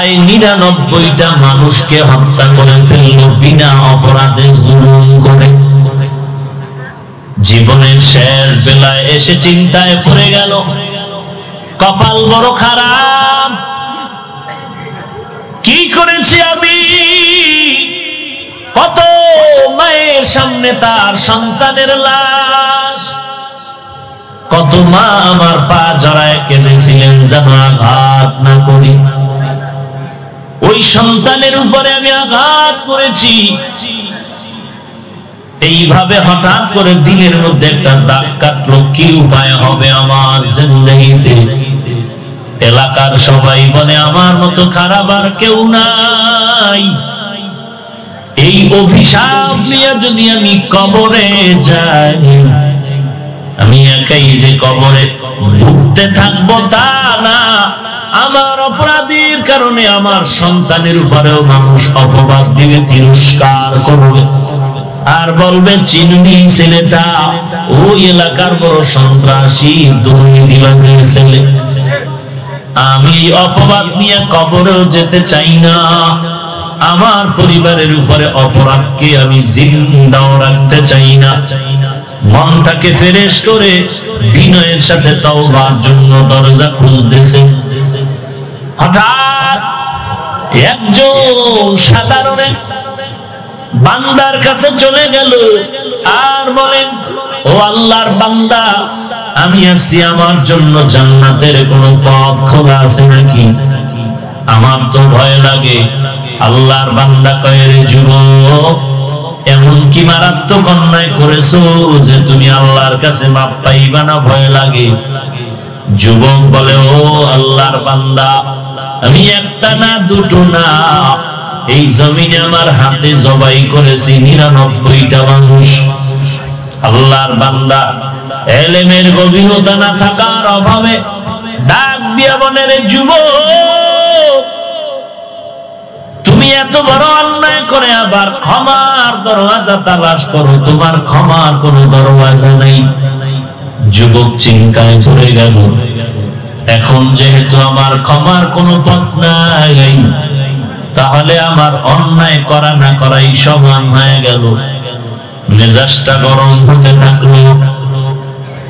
প্রায় ৯৯টা মানুষকে হত্যা করে ফেলল বিনা অপরাধে জুলুম করে। জীবনের শেষ বেলায় এসে চিন্তায় পড়ে গেল, কপাল বড় খারাপ, কি করেছি আমি? কত মায়ের সামনে তার সন্তানের লাশ, কত মা আমার পা জড়ায় কেঁদেছিলেন যেন আঘাত না করি। ওই সন্তানের উপরে আমি আঘাত করেছি। এইভাবে হঠাৎ করে দিনের মধ্যে একটা দাগ কাটলো, কি উপায় হবে আমার জিন্দেগিতে? এলাকার সবাই বলে আমার মতো খারাপ আর কেউ নাই। এই অভিশাপ নিয়ে যদি আমি কবরে যাই, আমি একাই যে কবরে ভুগতে থাকবো তা না, আমার অপরাধীর কারণে আমার সন্তানের উপরেও মানুষ অপবাদ দিবে, তিরস্কার করবে, আর বলবে চিনবি ছেলেটা ওই এলাকার বড় সন্ত্রাসী দুর্নীতিবাজের ছেলে। আমি অপবাদ নিয়ে কবরেও যেতে চাই না। আমার পরিবারের উপরে অপরাধকে আমি জিন্দাও রাখতে চাই না। মনটাকে ফ্রেশ করে বিনয়ের সাথে তওবার জন্য দরজা খুলতেছে। হঠাৎ একজন সাধারণ বান্দার কাছে চলে গেল আর বলেন, ও আল্লাহর বান্দা, আমি আসছি, আমার জন্য জান্নাতের কোন পথ খোলা আছে নাকি? আমার তো ভয় লাগে। আল্লাহর বান্দা কয়, রে যুবক, এমন কি মারাত্মক অন্যায় করেছো যে তুমি আল্লাহর কাছে মাফ পাইবা না? ভয় লাগে। যুবক বলে, ও আল্লাহর বান্দা, আমি একটা না দুটো না, এই জমিনে আমার হাতে জবাই করেছি ৯৯টা মানুষ। আল্লাহর বান্দা এলেমের গভীরতা না থাকার অভাবে ডাক দিয়া বলে, রে যুবক, তুমি এত বড় অন্যায় করে আবার ক্ষমার দরওয়াজা তালাশ করো, তোমার ক্ষমার কোন দরওয়াজা নেই। যুবক চিন্তায় পড়ে গেল, এখন যেহেতু আমার ক্ষমার কোনো পথ নাই, তাহলে আমার অন্যায় করা না করাই সমান হয়ে গেল। মেজাজটা গরম হতে থাকলো,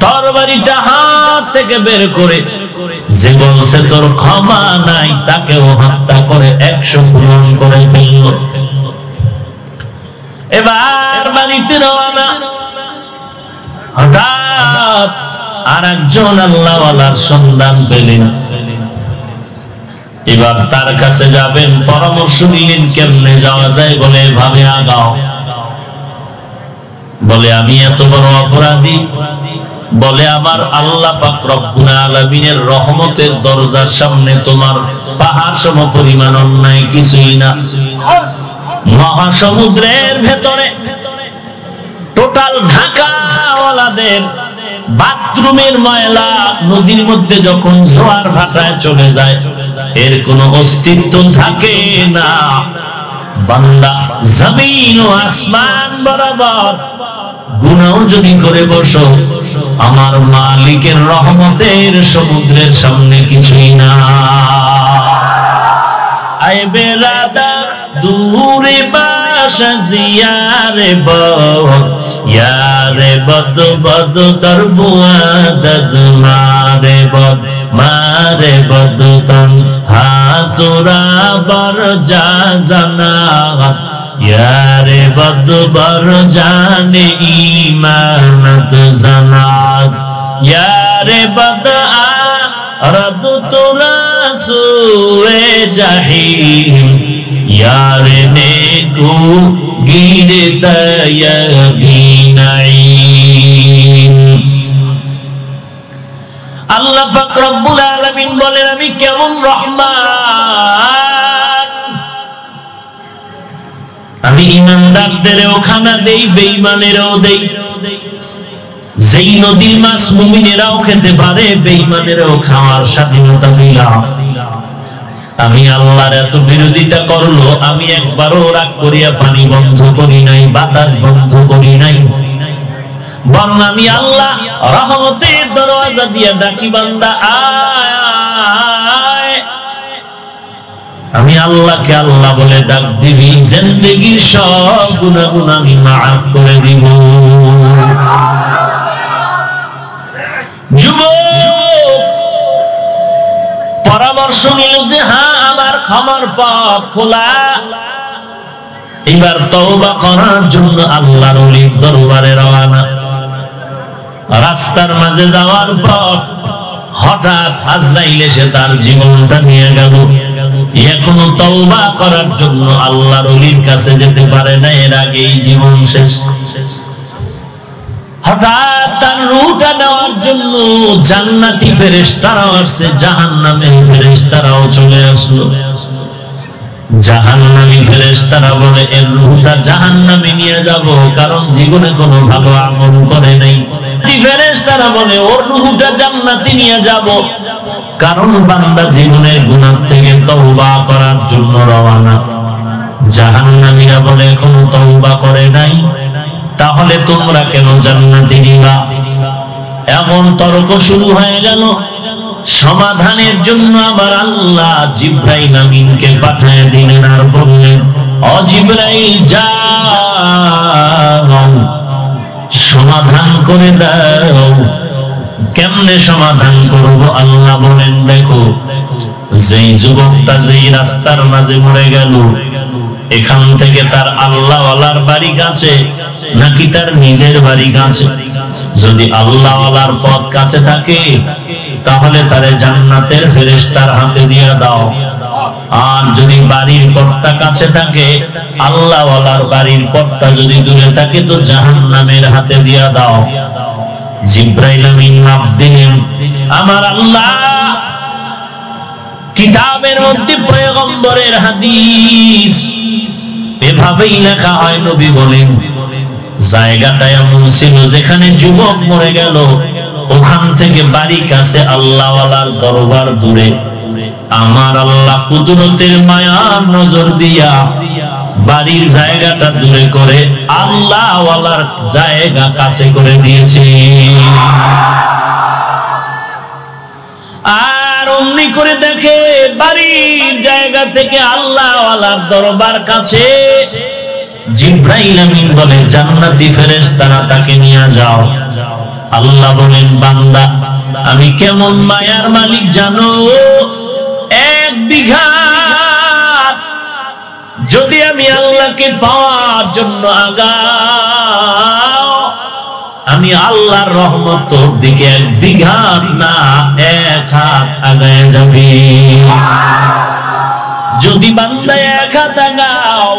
তরবারিটা হাত থেকে বের করে যে বলছে তোর ক্ষমা নাই তাকেও হত্যা করে ১০০ পূরণ করে ফেলল। এবার বাড়িতে রওনা। হঠাৎ আর একজন আল্লাহওয়ালার সন্ধান পেলেন। এবার তার কাছে যাবেন, পরামর্শ নিলেন কেমনে যাওয়া যায়। বলে, এভাবে আগাও। বলে, আমি এত বড় অপরাধী। বলে, আমার আল্লাহ পাক রব্বুল আলামিনের রহমতের দরজার সামনে তোমার পাহাড় সম পরিমাণ অন্যায় কিছুই না। মহাসমুদ্রের ভেতরে টোটাল ঢাকাওয়ালাদের বাথরুমের ময়লা নদীর মধ্যে যখন জোয়ার ভাটায় চলে যায়, এর কোনো অস্তিত্ব থাকে না। বান্দা জমিন ও আসমান বরাবর গুনাহ যদি করে বসো, আমার মালিকের রহমতের সমুদ্রের সামনে কিছুই না। আয় বেরাদা দূরে বাসা জিয়ারে বদ, ইয়ারে বদ বদ তর বুয়াদ মারে বদ, মারে বদ তন হাতুরা বর যা জানা, ইয়ারে বদ বর জানে ইমানত জানাত, ইয়ারে বদ আরদ তোরা সুয়ে জাহিম, ইয়ারে নেকু গিরে তায়াবিনাইন। আল্লাহ পাক রব্বুল আলামিন বলেন, আমি কেমন রহমান, আমি ইমানদারদেরও খানা দেই, বেঈমানেরও দেই। যেই নদীর মাছ মুমিনেরাও খেতে পারে, বেঈমানেরও খাওয়ার স্বাধীনতা দিলাম। আমি আল্লাহর এত বিরোধিতা করলো, আমি একবারও রাগ করিয়া পানি বন্ধ করি নাই, বাতাস বন্ধ করি নাই, বরং আমি আল্লাহ রহমতের দরওয়াজা দিয়া ডাকি, বান্দা আয়। আমি আল্লাহকে আল্লাহ বলে ডাক দিবি, জিন্দেগির সব গুনাহ আমি মাফ করে দিব। যুবক পরামর্শ নিল যে হ্যাঁ আমার ক্ষমার পথ খোলা, এবার তওবা করার জন্য আল্লাহর ওলির দরবারে রওনা। রাস্তার মাঝে যাওয়ার পর হঠাৎ আজরাইল এসে তার জীবনটা নিয়ে গেল। এখনো তওবা করার জন্য আল্লাহর ওলির কাছে যেতে পারে না, এর আগেই জীবন শেষ। হঠাৎ তার রূহটা নেওয়ার জন্য জান্নাতি ফেরেশতারাও আসছে, জাহান্নামের ফেরেশতারাও চলে আসলো। জাহান্নামী ফেরেশতারা বলে এর রূহটা জাহান্নামে নিয়ে যাব, কারণ জীবনে কোনো ভালো আমল করে নাই। ফেরেশতারা বলে ওর রূহটা জান্নাতে নিয়ে যাব, কারণ বান্দা জীবনের গুনাহ থেকে তওবা করার জন্য রওনা। জাহান্নামীরা বলে কোনো তওবা করে নাই, তাহলে তোমরা কেন জান্নাতে দিবা? এমন তর্ক শুরু হয়ে গেল। সমাধানের জন্য আমার আল্লাহ জিবরাইল আমিনকে পাঠিয়ে দিলেন আর বললেন, ও জিবরাইল যাও সমাধান করে দাও। কেমনে সমাধান করব? আল্লাহ বলেন, দেখো যেই যুবকটা যেই রাস্তার মাঝে মরে গেল, এখান থেকে তার আল্লাহওয়ালার বাড়ি কাছে নাকি তার নিজের বাড়ি কাছে? যদি আল্লাহওয়ালার পথ কাছে থাকে তাহলে তারে জান্নাতের ফেরেশতার হাতে দিয়ে দাও, আর যদি বাড়ির পথটা কাছে থাকে, আল্লাহওয়ালার বাড়ির পথটা যদি দূরে থাকে তো জাহান্নামের হাতে দিয়ে দাও। জিবরাইল আমিন নাম দিলেন। আমার আল্লাহ কিতাবের মধ্যে পয়গম্বরের হাদিস এভাবেই লেখা হয়। নবী বলেন জায়গাটা এমন ছিল যেখানে যুবক মরে গেল, ওখান থেকে বাড়ি কাছে, আল্লাহওয়ালার দরবার দূরে। আমার আল্লাহ কুদরতের মায়ার নজর দিয়া বাড়ির জায়গাটা দূরে করে আল্লাহওয়ালার জায়গা কাছে করে দিয়েছে। আর অমনি করে দেখে বাড়ির জায়গা থেকে আল্লাহওয়ালার দরবার কাছে। জিবরাইল আমিন বলে জান্নাতি ফেরেশতারা তাকে নিয়ে যাও। আল্লাহ বলেন, বান্দা আমি কেমন মায়ার মালিক জানো? 1 বিঘা যদি আমি আল্লাহকে পাওয়ার জন্য আগাও, আমি আল্লাহর রহমত তোর দিকে 1 বিঘা না 1 হাত আগায় যাবি। যদি বান্দা 1 হাত আগাও,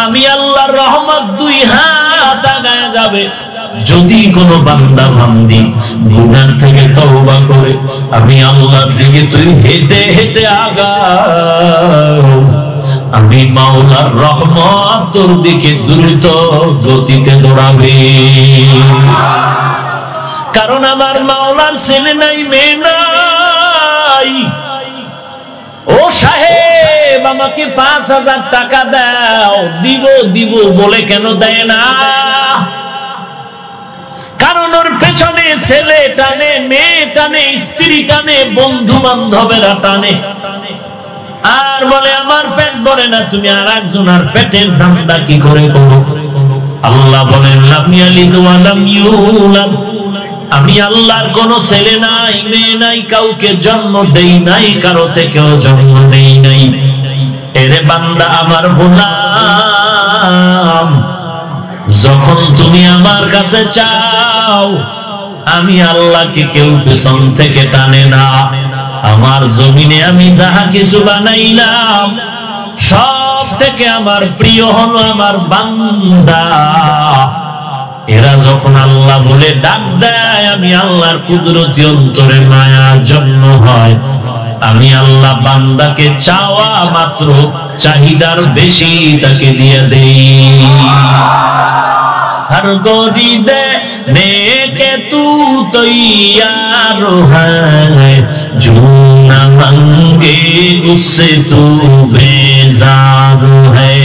আমি আল্লাহর রহমত 2 হাত আগায় যাবে। যদি কোনো বান্দা বান্দি গুনাহ থেকে তওবা করে আমি আল্লাহর দিকে তুই হেঁটে হেঁটে আগাও, আমি মাওলার রহমত তোর দিকে দ্রুত গতিতে দৌড়াবে। কারণ আমার মাওলার ছেলে নাই, মেয়ে নাই। ও সাহেব আমাকে 5000 টাকা দাও, দিব দিব বলে কেন দেয় না? কারণ ওর পেছনে ছেলে টানে, মেয়ে টানে, স্ত্রী টানে, বন্ধু বান্ধবেরা টানে, আর বলে আমার পেট ভরে না, তুমি আর একজনের পেটের ধান্দা কি করে করো? আল্লাহ বলেন লাম ইয়ালিদ ওয়া লাম ইউলাদ, আমি আল্লাহর কোনো ছেলে নাই, মেয়ে নাই, কাউকে জন্ম দেই নাই, কারো থেকেও জন্ম দেই নাই। এরে বান্দা আমার গোলাম, যখন তুমি আমার কাছে চাও, আমি আল্লাহকে কেউ পেছন থেকে টানে না। আমার জমিনে আমি যাহা কিছু বানাইলাম সব থেকে আমার প্রিয় হলো আমার বান্দা। এরা যখন আল্লাহ বলে ডাক দেয়, আমি আল্লাহর কুদরতি অন্তরে মায়ার জন্য হয়, আমি আল্লাহ বান্দাকে চাওয়া মাত্র চাহিদার বেশি তাকে দিয়ে দেই। हर गोरी देने के तू तैयार है, जो न मांगे उससे तू बेजार है।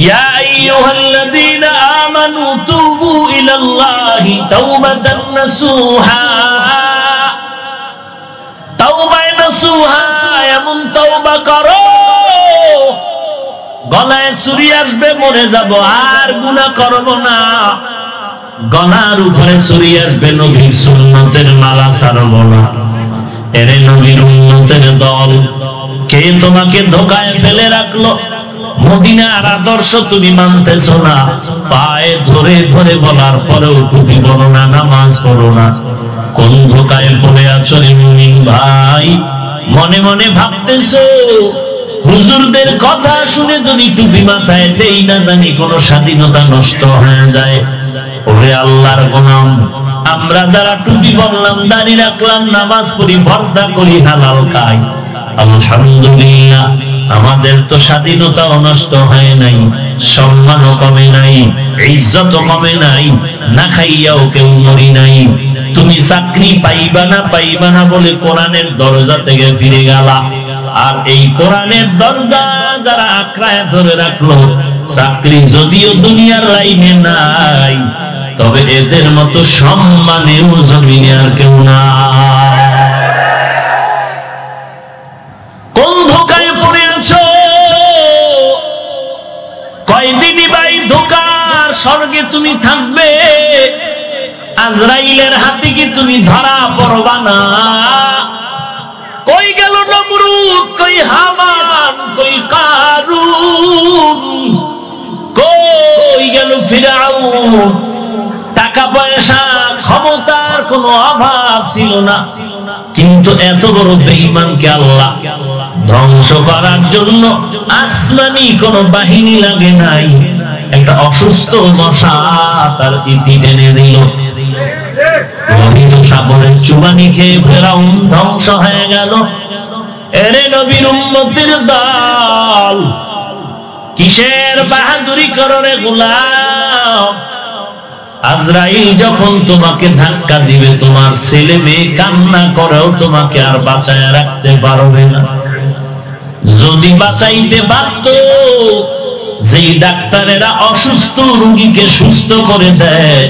या अय्युहल्लज़ीना आमनू तूबू इलल्लाहि तौबतन नसूहा। তাওবায়ে নাসুহা, এমন তওবা করো গলায় ছুরি আসবে মরে যাব, আর গুনাহ করব না। গলার উপরে ছুরি আসবে, নবীর সুন্নতের মালা ছাড়ব না। এরে নবীর উম্মতের দল, কে তোমাকে ধোকায় ফেলে রাখলো? মদিনার আদর্শ তুমি মানতেছো না, পায়ে ধরে ধরে বলার পরেও টুপি পরো না, নামাজ পড়ো না। কোন ধোকায় পড়ে আছো রে মুমিন ভাই? মনে মনে ভাবতেছো হুজুরদের কথা শুনে যদি টুপি মাথায় দেই না জানি কোন স্বাধীনতা নষ্ট হয়ে যায়। ওরে আল্লাহর গোলাম, আমরা যারা টুপি পরলাম, দাড়ি রাখলাম, নামাজ পড়ি, ফরজদা করি, হালাল খাই, আলহামদুলিল্লাহ, আমাদের তো স্বাধীনতাও নষ্ট হয় নাই, সম্মানও কমে নাই, ইজ্জতও কমে নাই, না খাইয়াও কেউ মরি নাই। তুমি চাকরি পাইবা না বলে কোরআনের দরজা থেকে ফিরে গেলা। আর এই কোরআনের দরজা যারা আঁকড়ায় ধরে রাখলো, চাকরি যদিও দুনিয়ার লাইনে নাই, তবে এদের মতো সম্মানেও জমিনে আর কেউ না। কোন ধোকায় পড়ে আছো? কয়দিনই ভাই ধোকার স্বর্গে তুমি থাকবে? আজরাইলের হাতে কি তুমি ধরা পড়বা না? কই গেল নমরুদ, কই হামান, কই কারুন, কই গেল ফিরাউন? টাকা পয়সা ক্ষমতার কোনো অভাব ছিল না, কিন্তু এত বড় বেঈমানকে আল্লাহ ধ্বংস করার জন্য আসমানি কোন বাহিনী লাগে নাই, একটা অসুস্থ মশা তার ইতি টেনে দিল। লোহিত সাগরের চুবানি খেয়ে ফেরাউন ধ্বংস হয়ে গেল। এরে নবীর উম্মতের দল, কিসের বাহাদুরি করো রে গোলাম? আজরাইল যখন তোমাকে ধাক্কা দিবে, তোমার ছেলে মেয়ে কান্না করেও তোমাকে আর বাঁচায় রাখতে পারবে না। যদি বাঁচাইতে পারত, যেই ডাক্তারেরা অসুস্থ রোগীকে সুস্থ করে দেয়,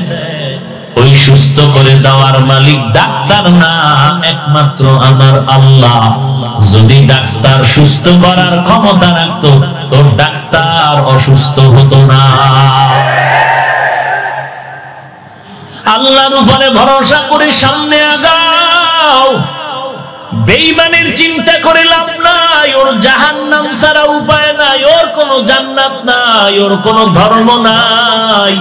ওই সুস্থ করে দেওয়ার মালিক ডাক্তার না, একমাত্র আমার আল্লাহ। যদি ডাক্তার সুস্থ করার ক্ষমতা রাখতো, তো ডাক্তার অসুস্থ হতো না। আল্লাহর উপরে ভরসা করে সামনে আগাও। বেঈমানের চিন্তা করে লাভ নাই, ওর জাহান্নাম ছাড়া উপায় নাই, ওর কোনো জান্নাত নাই, ওর কোনো ধর্ম নাই।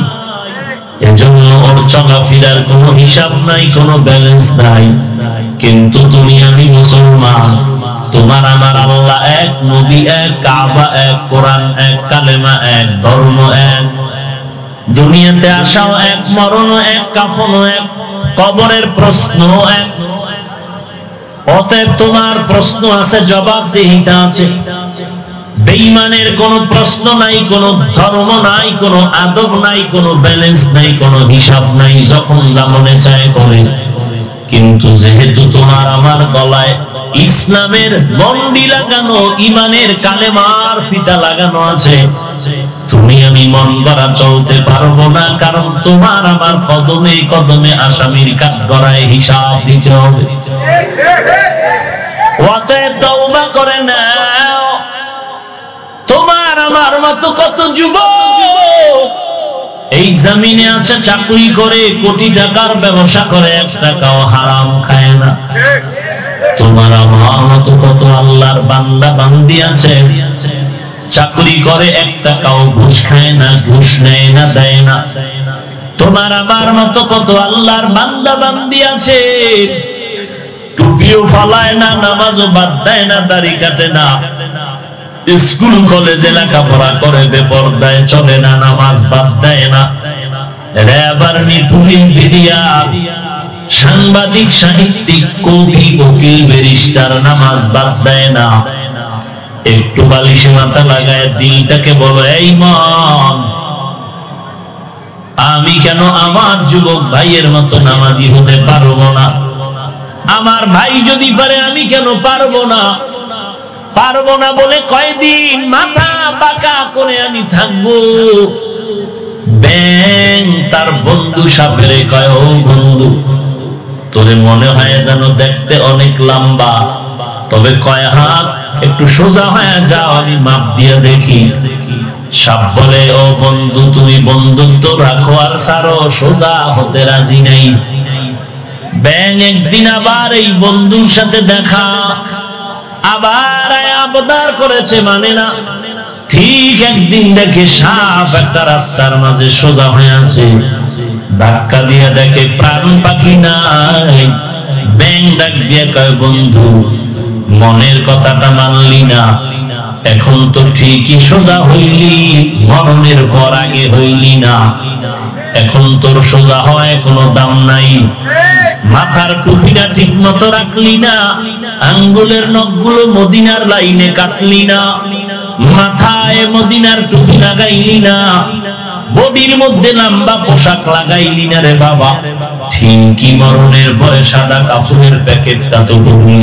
এজন্য ওর চলাফেরার কোনো হিসাব নাই, কোনো ব্যালেন্স নাই। কিন্তু তুমি আমি মুসলমান, তোমার আমার আল্লাহ এক, নবী এক, কাবা এক, কোরআন এক, কালেমা এক, ধর্ম এক, দুনিয়াতে আসাও এক, মরণ এক, কাফন এক, কবরের প্রশ্ন এক। অতএব তোমার প্রশ্ন আছে, জবাবদিহিতা আছে। বেঈমানের কোনো প্রশ্ন নাই, কোনো ধর্ম নাই, কোনো আদব নাই, কোনো ব্যালেন্স নাই, কোনো হিসাব নাই, যখন যা মনে চায় করে। কিন্তু যেহেতু তোমার আমার গলায় ইসলামের গণ্ডি লাগানো, ঈমানের কালেমার ফিতা লাগানো আছে, তুমি আমি মন গড়া চলতে পারবো না, কারণ তোমার আমার কদমে কদমে আসামির কাঠগড়ায় হিসাব দিতে হবে। অতএব তওবা করে নাও। তোমার আমার মতো কত যুবক এই জমিনে আছে, চাকরি করে, কোটি টাকার ব্যবসা করে, 1 টাকাও হারাম খায় না। তোমার আমার মতো কত আল্লাহর বান্দা বান্দি আছে, চাকরি করে, 1 টাকাও ঘুষ খায় না, ঘুষ নেয় না, দেয় না। তোমার আমার মতো কত আল্লাহর বান্দা বান্দি আছে, টুপিও ফালায় না, নামাজও বাদ দেয় না, দাড়ি কাটে না, স্কুল কলেজে লেখাপড়া করে, বেপরদায় চলে না, নামাজ বাদ দেয় না। র্যাব আর্মি পুলিশ মিডিয়া সাংবাদিক সাহিত্যিক কবি উকিল ব্যারিস্টার নামাজ বাদ দেয় না। একটু বালিশে মাথা লাগায় দিলটাকে বলো, এই মন, আমি কেন আমার যুবক ভাইয়ের মতো নামাজি হতে পারবো না? আমার ভাই যদি পারে আমি কেন পারবো না? পারবো না বলে কয়দিন মাথা বাঁকা করে আমি থাকবো? ব্যাং তার বন্ধু সাপেরে কয়, ও বন্ধু, তোরে মনে হয় যেন দেখতে অনেক লম্বা, তবে কয় হাত, একটু সোজা হয়ে যাও, আমি মাপ দিয়ে দেখি। সাপ বলে, ও বন্ধু, তুমি বন্ধুত্ব রাখো আর ছাড়ো, সোজা হতে রাজি নেই। ব্যাঙ একদিন আবার এই বন্ধুর সাথে দেখা, আবার আবদার করেছে, মানে না। ঠিক একদিন দেখে সাপ একটা রাস্তার মাঝে সোজা হয়ে আছে, ধাক্কা দিয়ে দেখে প্রাণ পাখি নাই। ব্যাঙ ডাক দিয়ে কয়, বন্ধু, মনের কথাটা মানলি না, এখন তো ঠিকই সোজা হইলি, মরণের পর আগে হইলি না, এখন তোর সোজা হয় কোনো দাম নাই। মাথার টুপিটা ঠিক মতো রাখলি না, আঙ্গুলের নখগুলো মদিনার লাইনে কাটলি না, মাথায় মদিনার টুপি লাগাইলি না, বডির মধ্যে লম্বা পোশাক লাগাইলি না রে বাবা। ঠিকই মরণের পরে সাদা কাপড়ের প্যাকেটটা তো তুমি,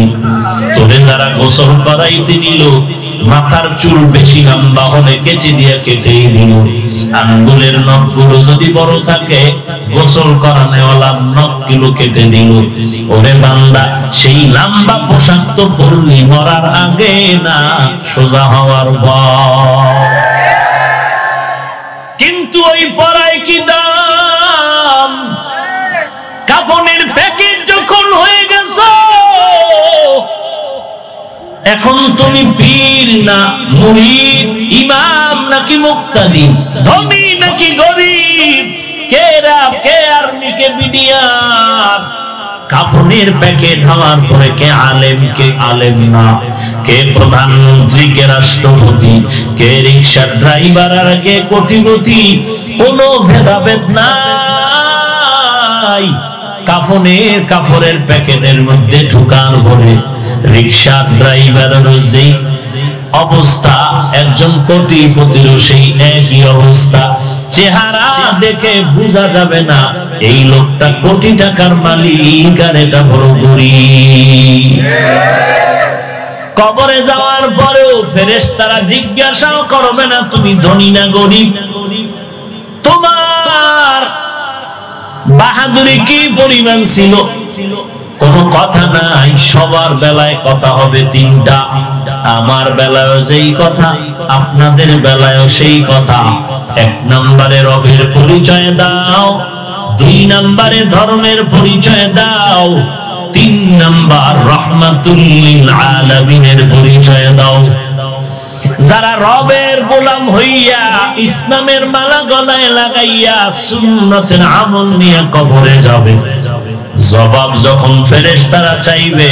তোরে যারা গোসল করাইতে নিল, মাথার চুল বেশি লম্বা হলে কেচি দিয়ে কেটেই দিল, আঙ্গুলের নখগুলো যদি বড় থাকে, গোসল করানোওয়ালা নখগুলো কেটে দিল। ওরে বান্দা, সেই লম্বা পোশাক তো পরলি মরার আগে না, সোজা হওয়ার পর। কিন্তু ওই পরায় কি দাম, কাপড়ের প্যাকেট যখন হয়ে গেছ, এখন তুমি পীর না মুরিদ, ইমাম নাকি মুক্তাদি, ধনী নাকি গরিব, কে রাব, কে আর্মি, কে বিডিআর। কাপড়ের প্যাকেট হওয়ার পরে কে আলেম, কে আলেম না, কে প্রধানমন্ত্রী, কে রাষ্ট্রপতি, কে রিক্সার ড্রাইভার আর কে কোটিপতি, কোনো ভেদাভেদ নাই। কাপড়ের প্যাকেটের মধ্যে ঢুকার পরে রিক্সা ড্রাইভারের যেই অবস্থা, একজন কোটিপতিরও সেই একই অবস্থা। চেহারা দেখে বোঝা যাবে না এই লোকটা কোটি টাকার মালিক আর এটা বড় গরিব। কবরে যাওয়ার পরেও ফেরেশতারা জিজ্ঞাসাও করবে না তুমি ধনী না গরিব, তোমার বাহাদুরি কি পরিমাণ ছিল, কোনো কথা নাই। সবার বেলায় কথা হবে তিনটা, আমার বেলায়ও যেই কথা, আপনাদের বেলায়ও সেই কথা। এক নম্বরে রবের পরিচয় দাও, দুই নম্বরে ধর্মের পরিচয় দাও, তিন নম্বর রহমাতুল লিল আলামিনের পরিচয় দাও। যারা রবের গোলাম হইয়া ইসলামের মালা গলায় লাগাইয়া সুন্নতের আমল নিয়ে কবরে যাবে, জবাব যখন ফেরেশতারা চাইবে,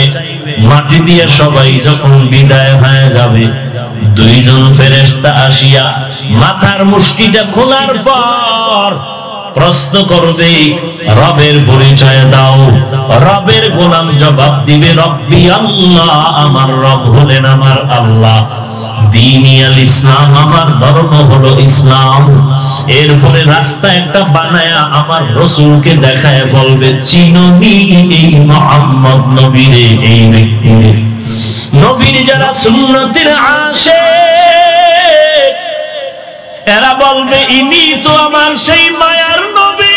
মাটি দিয়ে সবাই যখন বিদায় হয়ে যাবে, দুইজন ফেরেশতা আসিয়া মাথার মুষ্টিটা খোলার পর প্রশ্ন করবে, রবের পরিচয় দাও। রবের গোলাম জবাব দিবে, রব্বি আল্লাহ, আমার রব হলেন আমার আল্লাহ, দীনি আল ইসলাম, আমার ধর্ম হলো ইসলাম। এরপরে রাস্তা একটা বানায়া আমার রাসূলকে দেখায় বলবে, চিনোনি এই মুহাম্মদ নবীরে, এই ব্যক্তিরে। নবীর যারা সুন্নতের আশিক, এরা বলবে, ইনি তো আমার সেই মায়ার নবী,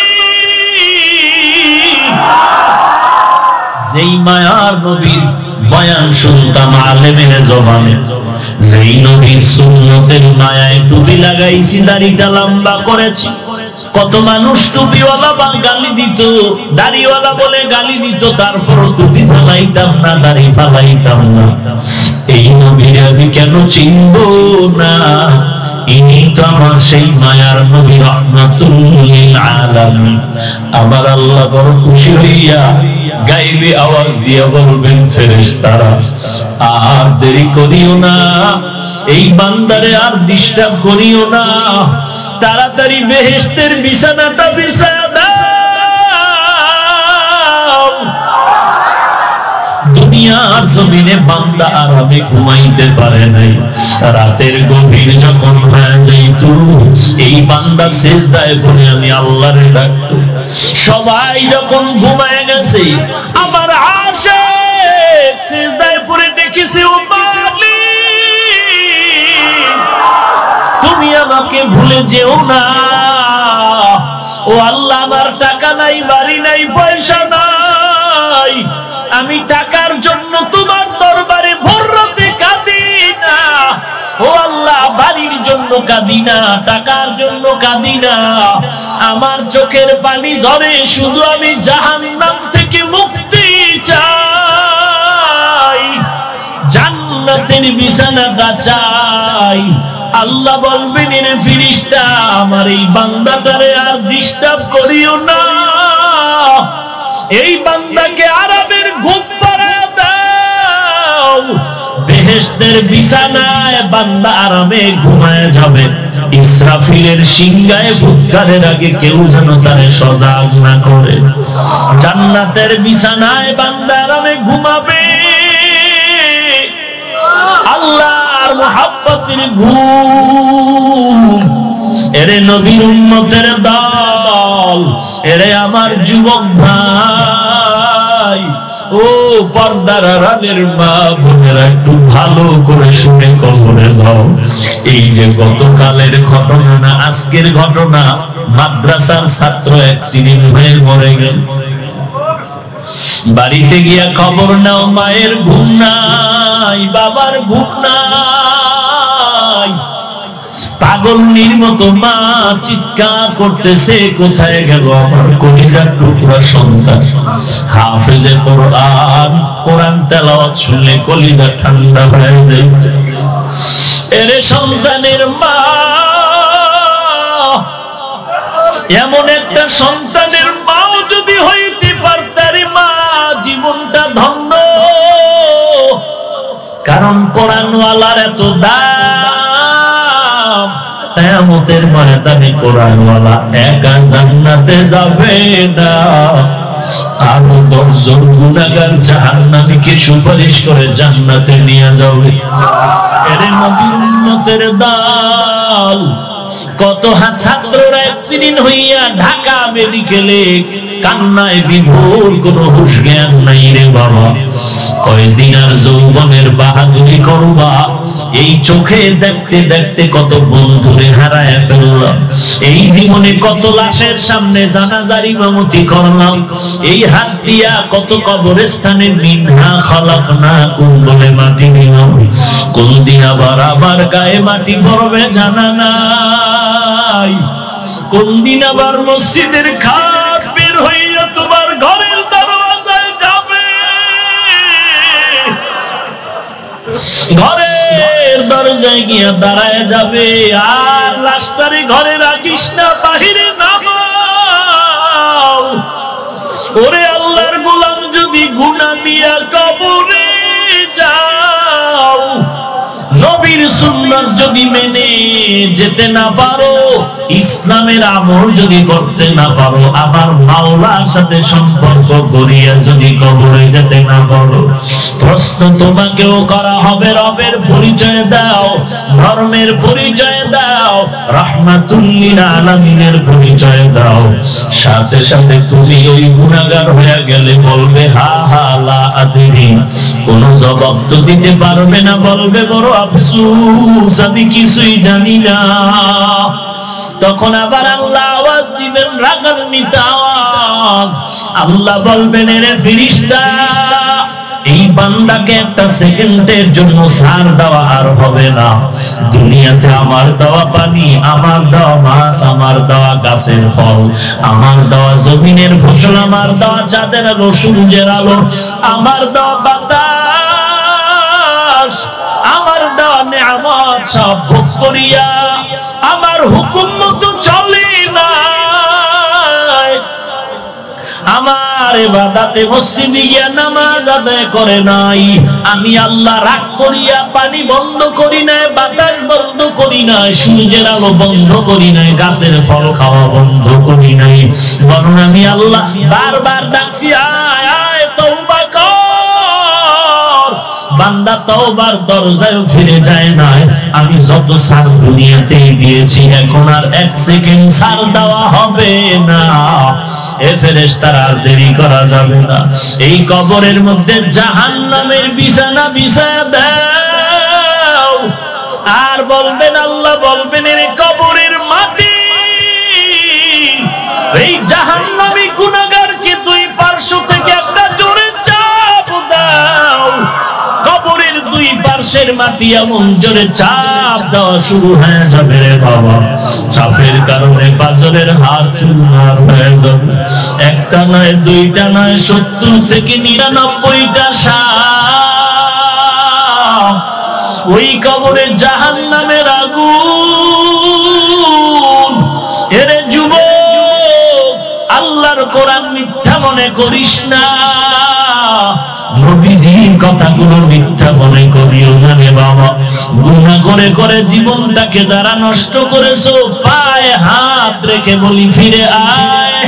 যেই মায়ার নবীর বয়ান শুনতাম আলেমের জবানে, যেই নবীর সুন্নতের মায়ায় টুপি লাগাইছি, দাড়িটা লম্বা করেছি। কত মানুষ টুপিওয়ালা বা গালি দিত, দাড়িওয়ালা বলে গালি দিত, তারপর টুপি ফালাইতাম না, দাড়ি ফালাইতাম না। এই নবীর আমি কেন চিনব না? ইনি তো আমার সেই মায়ার নবী, রহমাতুল লিল আলামিন। আমার আল্লাহ বড় খুশি হইয়া গাইবে আওয়াজ দিয়ে বলবেন, ফেরেশতারা আর দেরি করিও না, এই বান্দারে আর ডিস্টার্ব করিও না, তাড়াতাড়ি বেহেশতের বিছানাটা বিছায়া দাও। দুনিয়ার জমিনে বান্দা আরামে ঘুমাইতে পারে নাই, রাতের গভীর যখন হয়ে যাইত, এই বান্দা সিজদায় পড়ে আমি আল্লাহরে ডাকতো। সবাই যখন ঘুমায় গেছে, আমার আশিক সিজদায় পড়ে দেখেছে, ও মালিক, তুমি আমাকে ভুলে যেও না। ও আল্লাহ, আমার টাকা নাই, বাড়ি নাই, পয়সা নাই, আমি টাকার জন্য তোমার দরবারে ভোর রাতে কাঁদি না ও আল্লাহ, বাড়ির জন্য কাঁদি না, টাকার জন্য কাঁদি না। আমার চোখের পানি ঝরে শুধু আমি জাহান্নাম থেকে মুক্তি চাই, জান্নাতের বিছানাটা চাই। আল্লাহ বলবেন, রে ফেরেশতা, আমার এই বান্দাটারে আর ডিস্টার্ব করিও না, এই বান্দাকে আরামের ঘুম পাড়া দাও। বেহেশতের বিছানায় বান্দা আরামে ঘুমায় যাবে। ইসরাফিলের সিংহায় ফুৎকারের আগে কেউ যেন তারে সজাগ না করে। জান্নাতের বিছানায় বান্দা আরামে ঘুমাবে, আল্লাহর মুহাব্বতের ঘুম। এরে নবীর উম্মতের দল, এরে আমার যুবক ভাই, ও পর্দার আড়ালের মা বোনেরা, একটু ভালো করে শুনে কবরে যাও। এই যে গতকালের ঘটনা না আজকের ঘটনা, মাদ্রাসার ছাত্র অ্যাক্সিডেন্ট হয়ে মরে গেল। বাড়িতে গিয়া খবর নাও, মায়ের ঘুম নাই, বাবার ঘুম নাই। পাগলনির মতো মা চিৎকার করতেছে, কোথায় গেল আমার কলিজার টুকরা সন্তান। হাফেজে কোরআন, কোরআন তেলাওয়াত শুনলে কলিজা ঠান্ডা হয়ে যায়। এরে সন্তানের মা, এমন একটা সন্তানের মাও যদি হইতে পারতারে মা, জীবনটা ধন্য। কারণ কোরআনওয়ালার এত দাম, কিয়ামতের ময়দানে কোরআনওয়ালা একা জান্নাতে যাবে না, আরো 10 জন গুনাহগার জাহান্নামীকে সুপারিশ করে জান্নাতে নিয়ে যাবে। এর নবীর উম্মতের দল, কত ছাত্ররা অ্যাক্সিডেন্ট হইয়া ঢাকা মেডিকেলে কান্নায় বিভোর, কোনো হুঁশ জ্ঞান নাই রে বাবা। কয়দিন আর যৌবনের বাহাদুরি করবা? এই চোখে দেখতে দেখতে কত বন্ধুরে হারায় ফেললাম, এই জীবনে কত লাশের সামনে জানাজার ইমামতি করলাম, এই হাত দিয়া কত কবরস্থানে মিনহা খালাকনাকুম বলে মাটি নিলাম, কোন দিন আবার গায়ে মাটি পড়বে জানা নাই, কোন দিন আবার মসজিদের খাট বের হইয়া তোমার ঘরের দরওয়াজায় যাবে, ঘরের দরজায় গিয়া দাঁড়ায় যাবে। আর লাশটারে ঘরে রাখিস না, বাহিরে নামাও। ওরে আল্লাহর গোলাম, যদি গুনাহ নিয়া কবরে যাও, নবীর সুন্নাত যদি মেনে যেতে না পারো, ইসলামের আমল যদি করতে না পারো, আবার মাওলার সাথে সম্পর্ক করিয়া যদি কবরে যেতে না পারো, প্রশ্ন তোমাকেও করা হবে। রবের পরিচয় দাও, ধর্মের পরিচয় দাও, রাহমাতুল লিল আলামিনের পরিচয় দাও, সাথে সাথে তুমি ওই গুনাহগার হয়ে গেলে বলবে হা হা লা আদরি, কোন জবাব তো দিতে পারবে না, বলবে বড় আফসোস, আমি কিছুই জানি না। তখন আবার আল্লাহ আওয়াজ দিবেন, রাগান্বিত আওয়াজ। আল্লাহ বলবেন, রে ফেরেশতা, এই বান্দাকে একটা সেকেন্ডের জন্য ছাড় দেওয়া আর হবে না। দুনিয়াতে আমার দেওয়া পানি, আমার দেওয়া মাছ, আমার দেওয়া গাছের ফল, আমার দেওয়া জমিনের ফসল, আমার দেওয়া চাঁদের আলো, সূর্যের আলো, আমার দেওয়া বাতাস, আমার দেওয়া নেয়ামত সব ভোগ করিয়া আমার হুকুম মতো চলে না, আমার ইবাদতে মসজিদে গিয়া নামাজ আদায় করে নাই, আমি আল্লাহ রাগ করিয়া পানি বন্ধ করি নাই, বাতাস বন্ধ করি নাই, সূর্যের আলো বন্ধ করি নাই, গাছের ফল খাওয়া বন্ধ করি নাই, বরং আমি আল্লাহ বারবার ডাকছি, আয় আয় তওবা কর। বান্দা তওবার দরজায় ফিরে যায় না। আমি যত ছাড় দুনিয়াতেই দিয়েছি, এখন আর 1 সেকেন্ড ছাড় দেওয়া হবে না। এ ফেরেশতারা আর দেরি করা যাবে না। এই কবরের মধ্যে জাহান্নামের বিছানা বিছায়া দাও। আর বলবেন, আল্লাহ বলবেন, এর কবরের মাটি এই জাহান্নামী গুনাহগারকে দুই পার্শ্ব থেকে একটা জোরে চাপ পাশের মাটি এমন জোরে চাপ দেওয়া শুরু হয়ে যাবে রে বাবা, চাপের কারণে পাজরের হাত চুরমার হয়ে যাবে। একটা নয়, দুইটা নয়, 70 থেকে 99টা সাপ ওই কবরে জাহান্নামের আগুন। এরে যুবক, আল্লাহর কোরআন মিথ্যা মনে করিস না, নবীজির কথাগুলো মিথ্যা মনে করিও না রে বাবা। গুনাহ করে করে জীবনটাকে যারা নষ্ট করেছো, পায়ে হাত রেখে বলি ফিরে আয়,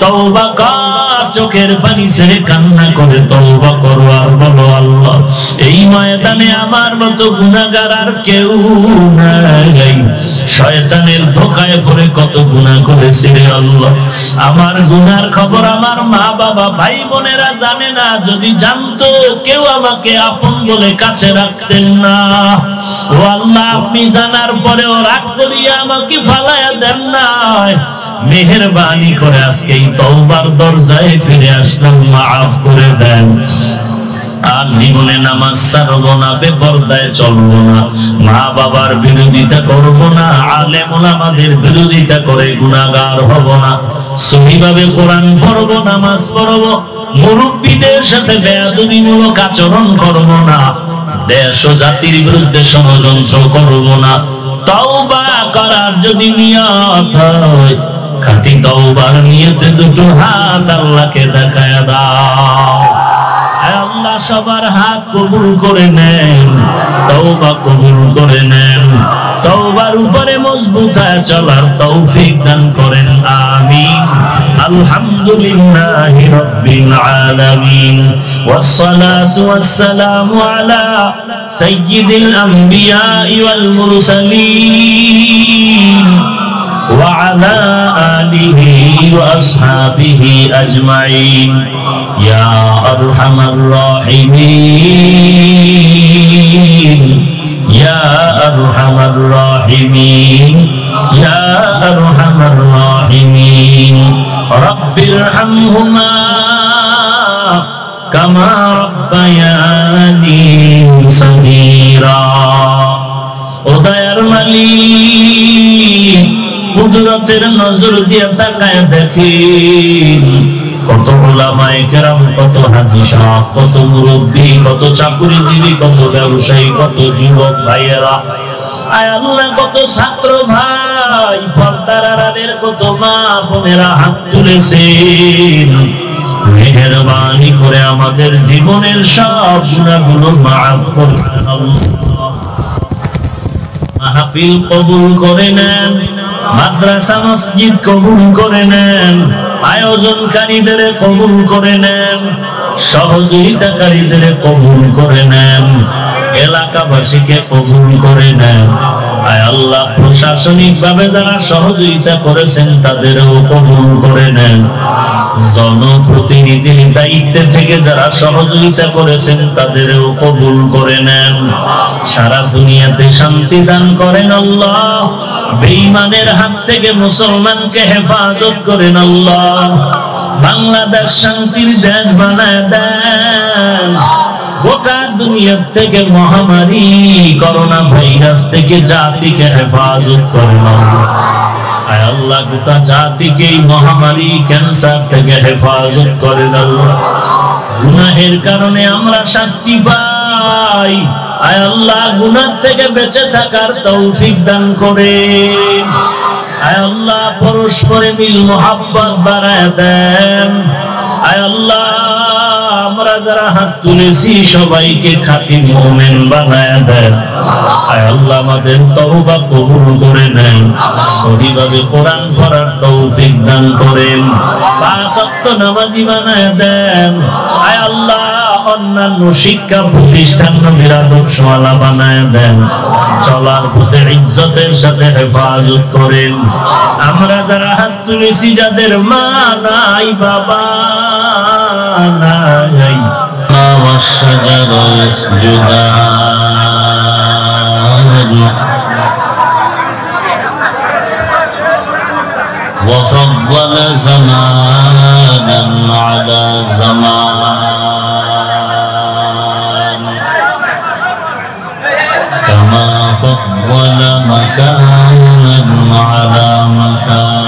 তওবা কর, চোখের পানি ছেড়ে কান্না করে তওবা করো আর বলো আল্লাহ এই ময়দানে আমার মতো গুনাহগার আর কেউ নাই। শয়তানের ধোঁকায় পড়ে কত গুনাহ করেছি রে আল্লাহ, আমার গুনার খবর আমার মা বাবা ভাই বোনেরা জানে না, যদি জানতো কেউ আমাকে আপন বলে কাছে রাখতেন না। ও আল্লাহ, আপনি জানার পরেও রাগ করিয়া আমাকে ফালায়া দেন না, মেহেরবানি করে আজকে এই তওবার দরজায় ফিরে আসলাম, মাফ করে দেন। আর জীবনে নামাজ ছাড়বো না, বেপরদায় চলবো না, মা বাবার বিরোধিতা করবো না, আলেম ওলামাদের বিরোধিতা করে গুনাহগার হব না, সহিভাবে কোরআন পড়বো, নামাজ পড়বো, মুরব্বীদের সাথে বেয়াদবিমূলক আচরণ করবো না, দেশ ও জাতির বিরুদ্ধে ষড়যন্ত্র করবো না। তওবা করার যদি নিয়ত হয়, খাঁটি তওবার নিয়তে দুটো হাত আল্লাহকে দেখায়া দাও। আল্লাহ সবার হাত কবুল করে নেন, তওবা কবুল করে নেন, তওবার উপরে মজবুত হয়ে চলার তৌফিক দান করেন, আমিন। আলহামদুলিল্লাহি রাব্বিল আলামিন, ওয়াসসালাতু ওয়াসসালামু আলা সাইয়্যিদিল আমবিয়া ওয়াল মুরসালিন ওয়া আলা আলিহি ওয়া আসহাবিহি আজমাইন, ইয়া আরহামার রাহিমিন, ইয়া আরহামার রাহিমিন, ইয়া আরহামার রাহিমিন। রব্বিরহামহুমা কামা রাব্বায়ানি সগীরা। ও দয়ার মালিক, কুদরতের নজর দিয়ে তাকায় দেখেন কত উলামায়ে কেরাম, কত হাজী সাহেব, কত মুরব্বী, কত চাকুরিজীবী, কত ব্যবসায়ী, কত যুবক ভাইয়েরা, আয় আল্লাহ কত ছাত্র ভাই, পর্দার আড়ালের কত মা বোনেরা হাত তুলেছেন। মেহেরবানি করে আমাদের জীবনের সব গুনাহগুলো মাফ করে দেন। মাহফিল কবুল করে নেন, মাদ্রাসা মসজিদ কবুল করে নেন, আয়োজনকারীদের কবুল করে নেন, সহযোগিতাকারীদের কবুল করে নেন, এলাকাবাসীকে কবুল করে নেন। আয় আল্লাহ, প্রশাসনিক ভাবে যারা সহযোগিতা করেছেন তাদেরও কবুল করে নেন, জনপ্রতিনিধির দায়িত্বে থেকে যারা সহযোগিতা করেছেন তাদেরও কবুল করে নেন। সারা দুনিয়াতে শান্তি দান করেন আল্লাহ, বেঈমানের হাত থেকে মুসলমানকে হেফাজত করেন আল্লাহ, বাংলাদেশ শান্তির দেশ বানায় দেন। গোটা দুনিয়া থেকে মহামারী করোনা ভাইরাস থেকে জাতিকে হেফাজত করেন আয় আল্লাহ, গোটা জাতিকে এই মহামারী ক্যান্সার থেকে হেফাজত করেন আল্লাহ। গুনাহের কারণে আমরা শাস্তি পাই, আয় আল্লাহ গুনাহ থেকে বেঁচে থাকার তৌফিক দান করেন। আয় আল্লাহ পরস্পরে মিল মোহাব্বত বাড়ায় দেন। আয় আল্লাহ আমরা যারা হাত তুলেছি সবাইকে খাঁটি মুমিন বানায় দেন। আয় আল্লাহ আমাদের তওবা কবুল করে নেন, সহিভাবে কোরআন পড়ার তৌফিক দান করেন, পাঁচ ওয়াক্ত নামাজি বানায় দেন। আয় আল্লাহ অন্যান্য শিক্ষা প্রতিষ্ঠান নবীর আদর্শওয়ালা বানায় দেন, চলার পথে ইজ্জতের সাথে হেফাজত করেন। আমরা যারা হাত তুলেছি যাদের মা নাই বাবা নাই, والشجر يسجدان وفضل زمانا على زمان مكانا على مكان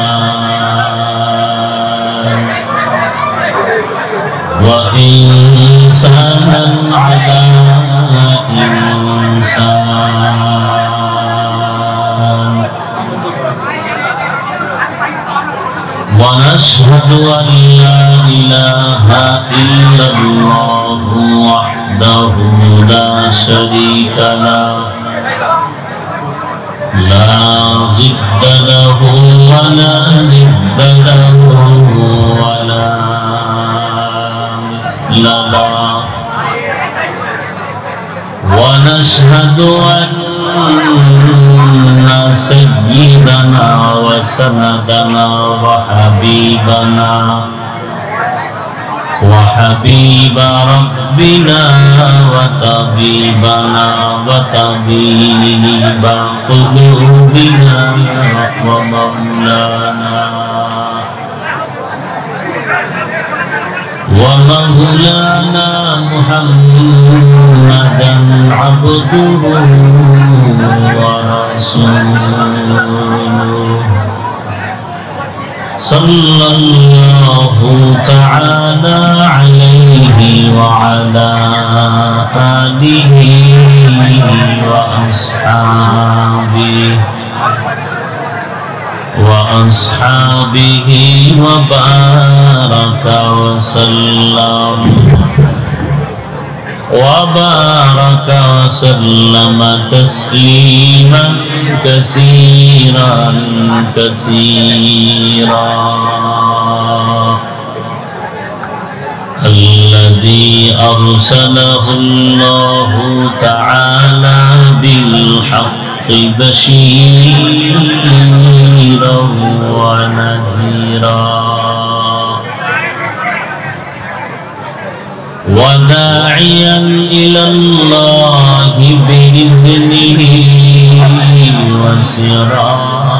وإنسانا على إنسان ونشهد أن لا إله إلا الله وحده لا شريك له لا ضد له ولا ند له ولا مثل له ونشهد أن سيدنا وسندنا وحبيب ربنا وطبيبنا وطبيب قلوبنا ومولانا محمدا عبده ورسوله صلى الله تعالى عليه وعلى آله وأصحابه وبارك وسلم تسليما كثيرا الذي أرسله الله تعالى بالحق بشيرا ونذيرا وداعيا إلى الله بإذنه وسراجا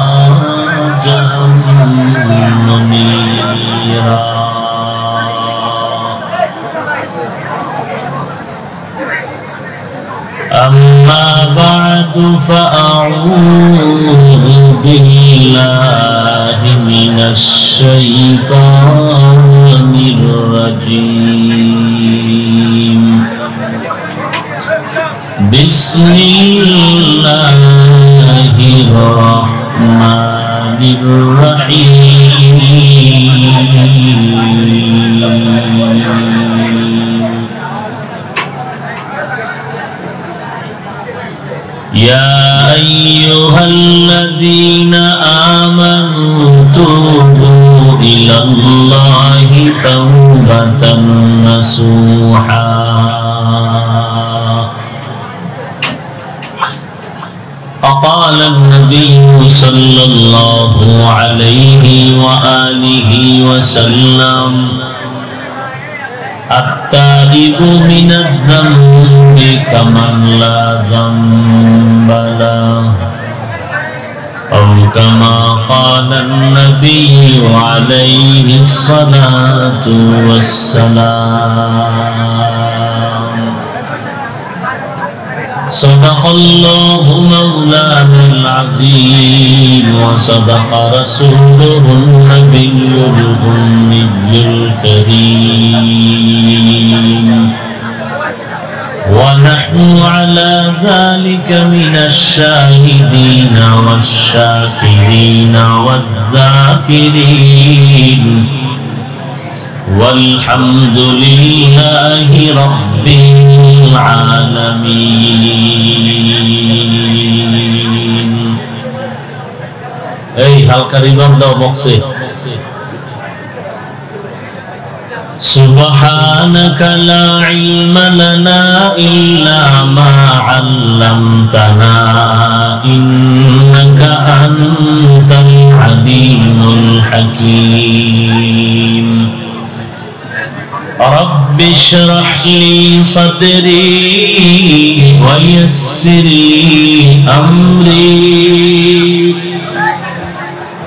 منيرا أما بعد فأعوذ بالله من الشيطان الرجيم بسم الله الرحمن الرحيم يا أيها الذين آمنوا توبوا إلى الله توبة نصوحا فقال النبي صلى الله عليه وآله وسلم التائب من الذنب كمن لا ذنب له أو كما قال النبي عليه الصلاة والسلام صدق الله مولانا العظيم وصدق رسوله النبي الأمي الكريم ونحن على ذلك من الشاهدين والشاكرين والذاكرين والحمد لله رب العالمين. এই হালকা রিভার্ব দাও বক্সে। سبحانك لا علم لنا إلا ما علمتنا إنك أنت العليم الحكيم رب اشرح لي صدري ويسر لي أمري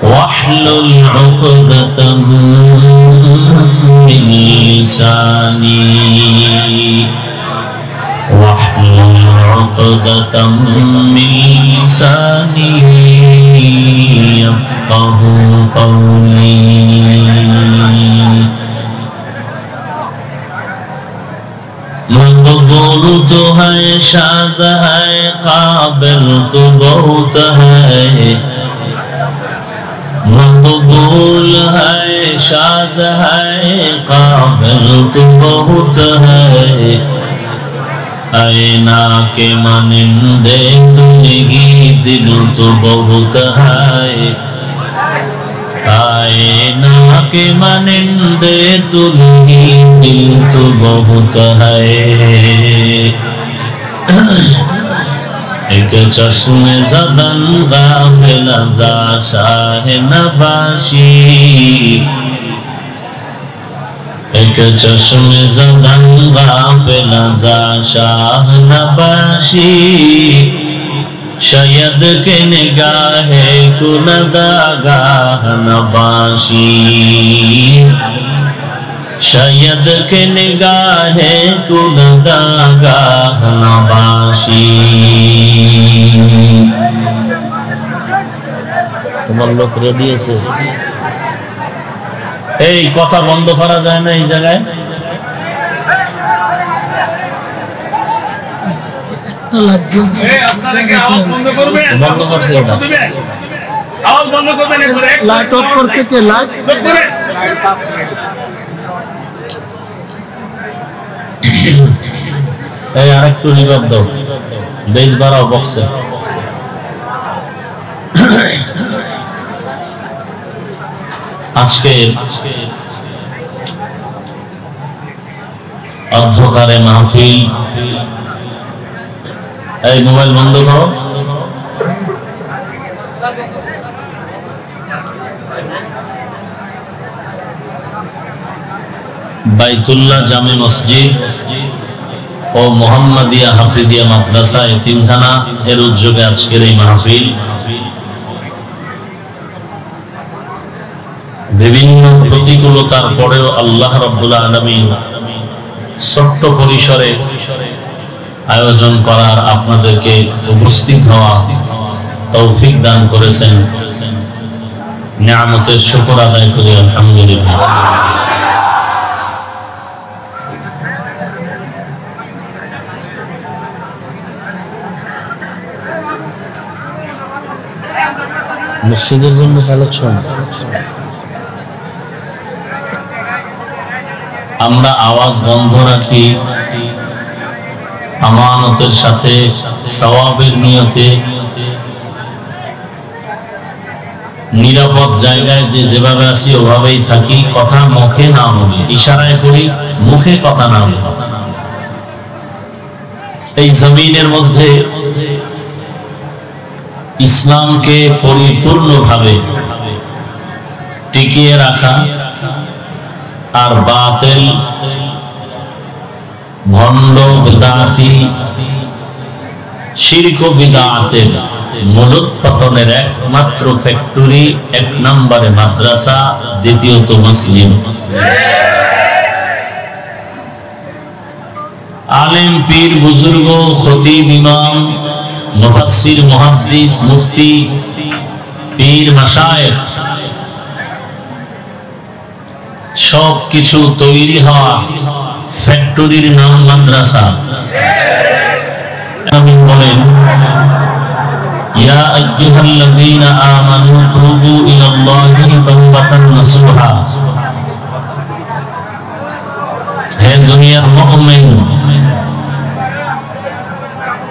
واحلل عقدة من لساني عقدة من لساني يفقه قولي مقبول تو ہے شاذ ہے قابل تو بہت ہے مقبول ہے شاذ ہے قابل تو بہت ہے آئینہ کے مانندے تنگی دل تو بہت ہے آئینہ کے مانندے تنگی دل تو بہت ہے ایک چشم زدن غافل ازا شاہ نباشی ایک چشم زدن غافل ازا شاہ نباشی شاید کہ نگاہ کندگاہ نباشی شاید کہ نگاہ کندگاہ نباشی তোমার লোক রেডি আছে এই কথা বন্ধ করা যায় না এই জায়গায় বন্ধ করছে এটা আওয়াজ বন্ধ করবেন লাইট অফ করতে কে লাইট পাস হয়ে গেছে এই আরেকটু রিভার্ব দাও বেস বাড়াও বক্সে আজকে অন্ধকারে মাহফিল এই মোবাইল বন্ধ করো বাইতুল্লাহ জামে মসজিদ ও মোহাম্মদিয়া হাফিজিয়া মাদ্রাসা এতিমখানা এর উদ্যোগে আজকের এই মাহফিল বিভিন্ন প্রতিকূলতার পরেও আল্লাহ রাব্বুল আলামিন ছোট্ট পরিসরে আয়োজন করার আপনাদেরকে উপস্থিত হওয়া তৌফিক দান করেছেন নিয়ামতের শুকর আদায় করি আলহামদুলিল্লাহ মসজিদের জন্য কালেকশন আমরা আওয়াজ বন্ধ রাখি আমানতের সাথে সওয়াবের নিয়তে নিরাপদ জায়গায় যে যেভাবে আছি ওভাবেই থাকি কথা মুখে না বলি ইশারায় করি মুখে কথা না বলি এই জমিনের মধ্যে ইসলামকে পরিপূর্ণভাবে টিকিয়ে রাখা আর বাতিল ভণ্ড বিদাতি শিরক ও বিদআতের মূলোৎপাটনের একমাত্র ফ্যাক্টরি এক নম্বরে মাদ্রাসা দ্বিতীয়ত মুসলিম আলেম পীর বুজুর্গ খতিব ইমাম মুফাসসির মুহাদ্দিস মুফতি পীর মাশায়েখ সব কিছু তৈরি হওয়া ফ্যাক্টরির নাম মাদ্রাসা আমিন বলেন ইয়া আইয়ুহাল্লাযীনা আমানু তুবু ইলাল্লাহি তাওবাতান নাসুহা হে দুনিয়ার মুমিন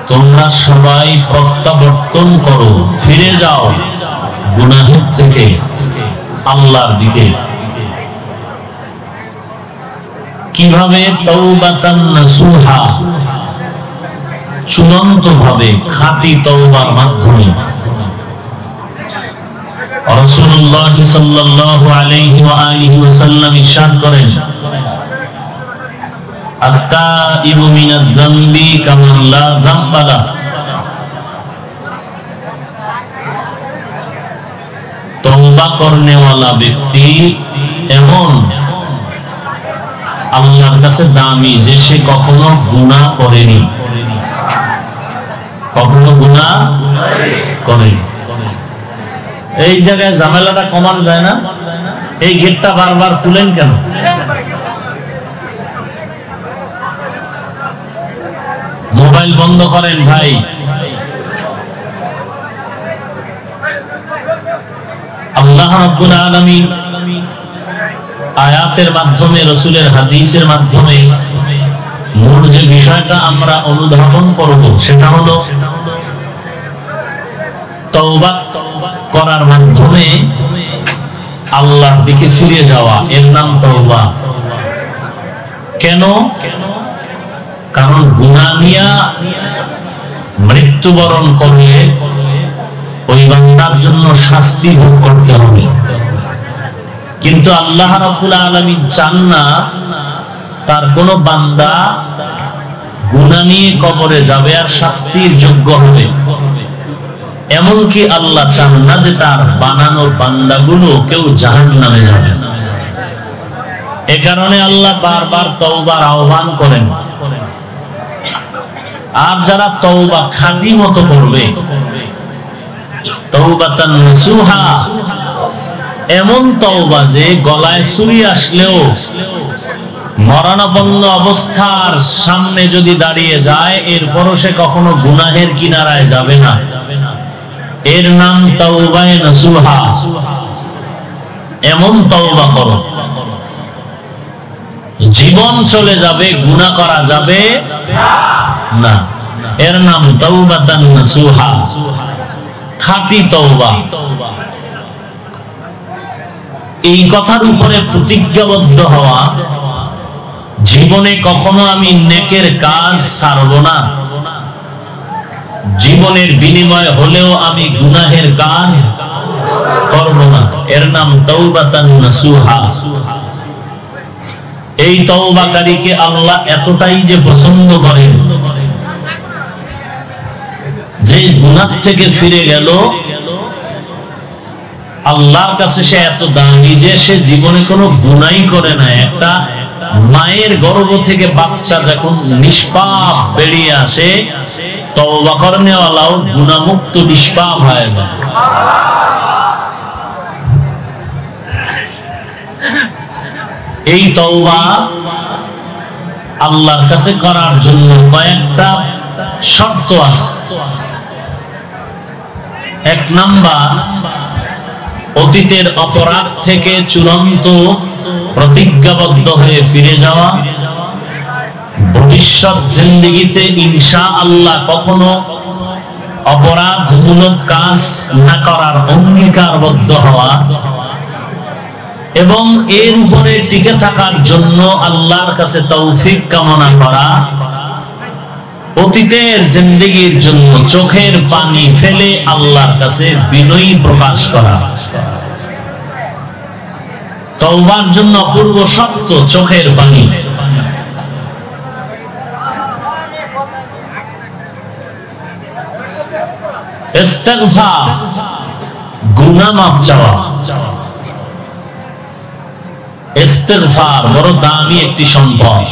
তোমরা সবাই প্রত্যাবর্তন করো ফিরে যাও গুনাহের থেকে আল্লাহর দিকে কিভাবে তাওবাতান নাসুহা চূড়ান্ত ভাবে খাঁটি তওবার মাধ্যমে রাসূলুল্লাহ সাল্লাল্লাহু আলাইহি ওয়া আলিহি ওয়াসাল্লাম ইরশাদ করেন আত-তাইবু মিনাদ যামবি কামান লা যামবা লা তওবা করনে ওয়ালা ব্যক্তি এমন আল্লাহর কাছে দামি যে সে কখনো গুনাহ করেনি কখনো গুনাহ করেনি। এই জায়গায় ঝামেলাটা কমানো যায় না? এই গেটটা বারবার খুলেন কেন? মোবাইল বন্ধ করেন ভাই। আল্লাহ রাব্বুল আলামিন আয়াতের মাধ্যমে, রাসূলের হাদিসের মাধ্যমে মূল যে বিষয়টা আমরা অনুধাবন করব সেটা হলো তওবা করার মাধ্যমে আল্লাহর দিকে ফিরে যাওয়া, এর নাম তওবা। কেন? কারণ গুনাহ নিয়ে মৃত্যুবরণ করলে ওই বান্দার জন্য শাস্তি ভোগ করতে হবে। কিন্তু আল্লাহ রাব্বুল আলামিন চান না তার কোন বান্দা গুনাহ নিয়ে কবরে যাবে আর শাস্তির যোগ্য হবে। এমনকি আল্লাহ চান না যে তার বানানো বান্দাগুলো কেউ জাহান্নামে যাবে। এ কারণে আল্লাহ বারবার তওবার আহ্বান করেন। আর যারা তওবা খাঁটি মতো করবে, তওবাতান নাসুহা, এমন তওবা যে গলায় ছুরি আসলেও মরণাপন্ন অবস্থার সামনে যদি দাঁড়িয়ে যায় এরপরও সে কখনো গুনাহের কিনারায় যাবে না, এর নাম তাওবায়ে নাসুহা। এমন তওবা করো জীবন চলে যাবে, গুনাহ করা যাবে না, এর নাম তাওবাতান নাসুহা, খাঁটি তওবা। এই কথার উপরে প্রতিজ্ঞাবদ্ধ হওয়া, জীবনে কখনো আমি নেকের কাজ ছাড়ব না, জীবনের বিনিময় হলেও আমি গুনাহের কাজ করব না, এর নাম তাওবাতান নাসুহা। এই তওবাকারীকে আল্লাহ এতটাই যে পছন্দ করেন যে গুনাহ থেকে ফিরে গেল, আল্লাহর কাছে সে এত দামি যে সে জীবনে কোনো গুনাহই করে না। একটা মায়ের গর্ভ থেকে বাচ্চা যখন নিষ্পাপ বেরিয়ে আসে, তওবা করনেওয়ালাও গুনাহমুক্ত নিষ্পাপ হয়ে যায়। এই তওবা আল্লাহর কাছে করার জন্য কয়েকটা শর্ত আছে। এক নাম্বার, অতীতের অপরাধ থেকে চূড়ান্ত প্রতিজ্ঞাবদ্ধ হয়ে ফিরে যাওয়া, ভবিষ্যৎ জিন্দেগিতে ইনশাআল্লাহ কখনো অপরাধমূলক কাজ না করার অঙ্গীকারবদ্ধ হওয়া এবং এর উপরে টিকে থাকার জন্য আল্লাহর কাছে তৌফিক কামনা করা, অতীতের জিন্দেগির জন্য চোখের পানি ফেলে আল্লাহর কাছে বিনয়ী প্রকাশ করা। তওবার জন্য অপূর্ব শর্ত চোখের পানি। ইস্তিগফার, গুনাহ মাফ চাওয়া। ইস্তিগফার বড় দামি একটি সম্পদ।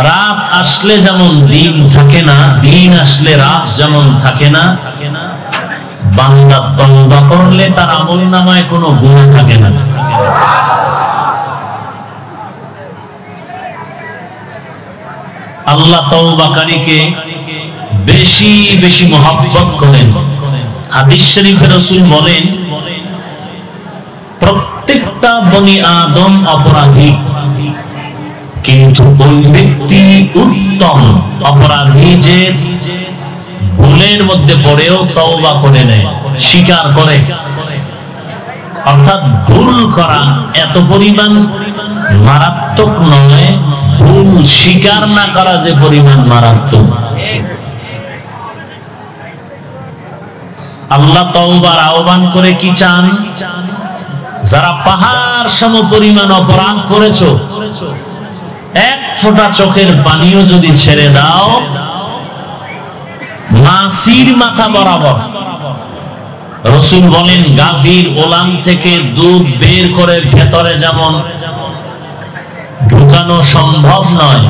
রাত আসলে যেমন দিন থাকে না, দিন আসলে রাত যেমন থাকে না, বান্দা তওবা করলে তার আমলনামায় কোনো গুনাহ থাকে না। আল্লাহ তওবাকারীকে বেশি বেশি মহব্বত করেন। হাদিস শরীফে রাসূল বলেন, প্রত্যেকটা বনি আদম অপরাধী, কিন্তু ওই ব্যক্তি উত্তম অপরাধী যে ভুলের মধ্যে পড়েও তওবা করে নেয়, স্বীকার করে। অর্থাৎ ভুল করা এত পরিমাণ মারাত্মক নয়, ভুল স্বীকার না করা যে পরিমাণ মারাত্মক। আল্লাহ তওবার আহ্বান করে কি চান? যারা পাহাড় সম পরিমাণ অপরাধ করেছো, এক ফোঁটা চোখের পানিও যদি ছেড়ে দাও মাছির মাথা বরাবর। রাসূল বলেন, গাভীর ওলান থেকে দুধ বের করে ভেতরে যেমন ঢুকানো সম্ভব নয়।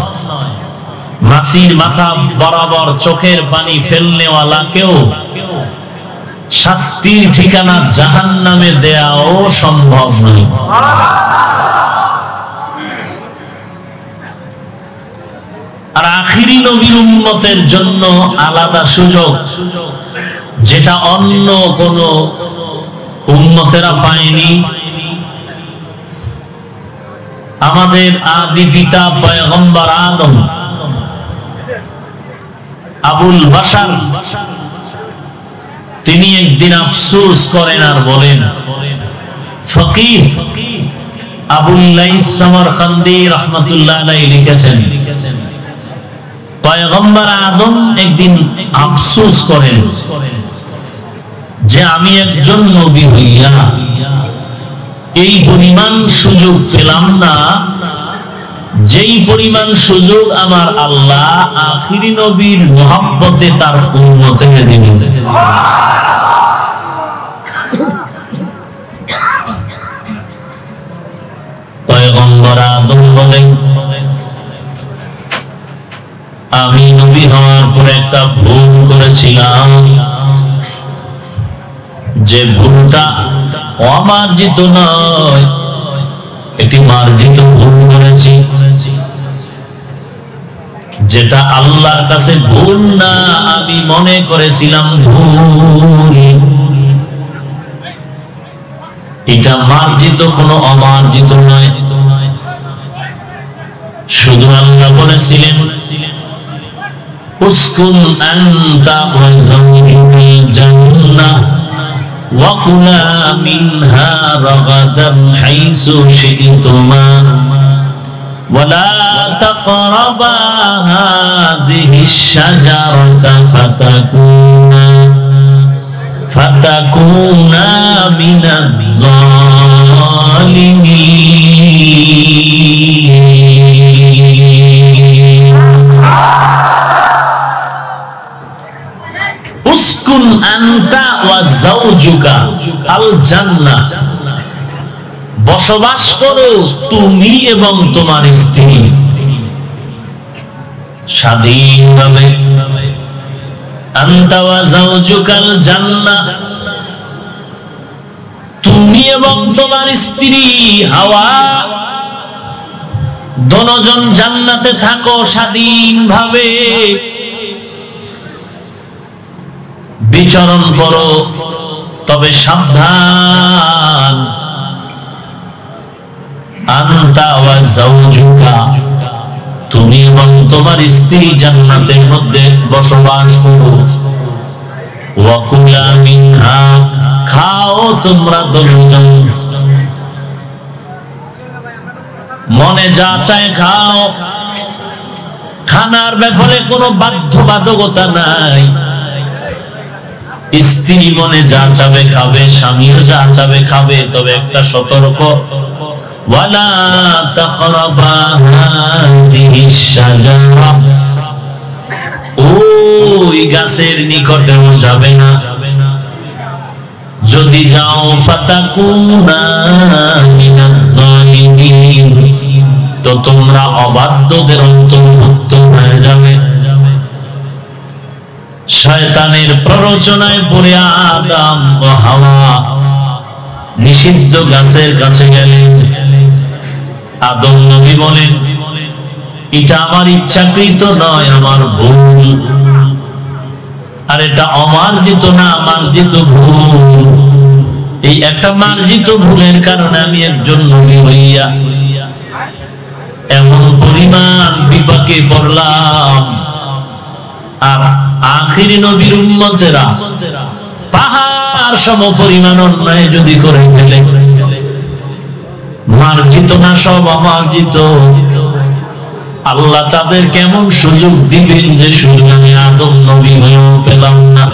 মাছির মাথা বরাবর চোখের পানি ফেলনেওয়ালাকেও শাস্তির ঠিকানা জাহান্নামে দেয়াও সম্ভব নয়। আর আখিরি নবীর উম্মতের জন্য আলাদা সুযোগ, যেটা অন্য কোন উম্মতেরা পায়নি। আমাদের আদি পিতা পয়গম্বর আদম আবুল বাশার, তিনি একদিন আফসোস করেন আর বলেন, ফকিহ আবুল লাইস সামারকান্দি রাহমাতুল্লাহ আলাইহি লিখেছেন, পয়গম্বর আদম একদিন আফসোস করেন যে আমি একজন নবী হইয়া এই পরিমাণ সুযোগ পেলাম না, যেই পরিমাণ সুযোগ আমার আল্লাহ আখিরি নবীর মুহাব্বতে তার উম্মতকে দিলেন। পয়গম্বর আদম বলেন, আমি নবী হওয়ার পরে একটা ভুল করেছিলাম, যে ভুলটা অমার্জিত নয়, একটি মার্জিত ভুল করেছি, যেটা আল্লাহর কাছে ভুল না, আমি মনে করেছিলাম ভুল। এটা মার্জিত, কোনো অমার্জিত নয়। শুধু আল্লাহ বলেছিলেন, উসকুন আনতা ওয়া যাওজুকাল জান্নাহ ওয়া কুলা মিনহা রাগাদান হাইসু শি'তুমা ওয়া লা তাকরাবা হাযিহিশ শাজারাতা ফাতাকুনা মিনাল যালিমিন। উসকুন আনতা ওয়া যাওজুকা আল জান্নাহ, বসবাস করো তুমি এবং তোমার স্ত্রী স্বাধীনভাবে। আনতা ওয়া যাওজুকাল জান্নাহ, তুমি এবং তোমার স্ত্রী হাওয়া দুজন জান্নাতে থাকো স্বাধীনভাবে, বিচরণ করো, তবে সাবধান। আনতা ওয়া যাওজুকা, তুমি এবং তোমার স্ত্রী জান্নাতের মধ্যে বসবাস করো। ওয়া কুলা মিনহা, খাও তোমরা দুজন, মনে যা চায় খাও, খানার ব্যাপারে কোনো বাধ্যবাধকতা নাই। স্ত্রী মনে যা চাবে খাবে, স্বামীও যা চাবে খাবে, তবে একটা সতর্ক, ওয়ালা তাকরাবা হাযিহিশ শাজারা, ওই গাছের নিকটেও যাবে না, যদি যাও ফাতাকুনা মিনাল যালিমিন, তো তোমরা অবাধ্যদের অন্তর্ভুক্ত হয়ে যাবে। শয়তানের প্ররোচনায় পড়ে আদম ও হাওয়া নিষিদ্ধ গাছের কাছে গেলেন। আদম নবী বলেন, এটা আমার ইচ্ছাকৃত নয়, আমার ভুল। আর এটা অমার্জিত না, মার্জিত ভুল। এই একটা মার্জিত ভুলের কারণে আমি একজন নবী হইয়া এমন পরিমাণ বিপাকে পড়লাম। আর আখিরি নবীর উম্মতেরা পাহাড় সম পরিমাণ অন্যায় যদি করে ফেলে, মার্জিত না, সব অমার্জিত, আল্লাহ তাদের কেমন সুযোগ দিবেন যে সুযোগ আমি আদম নবী হয়েও পেলাম না।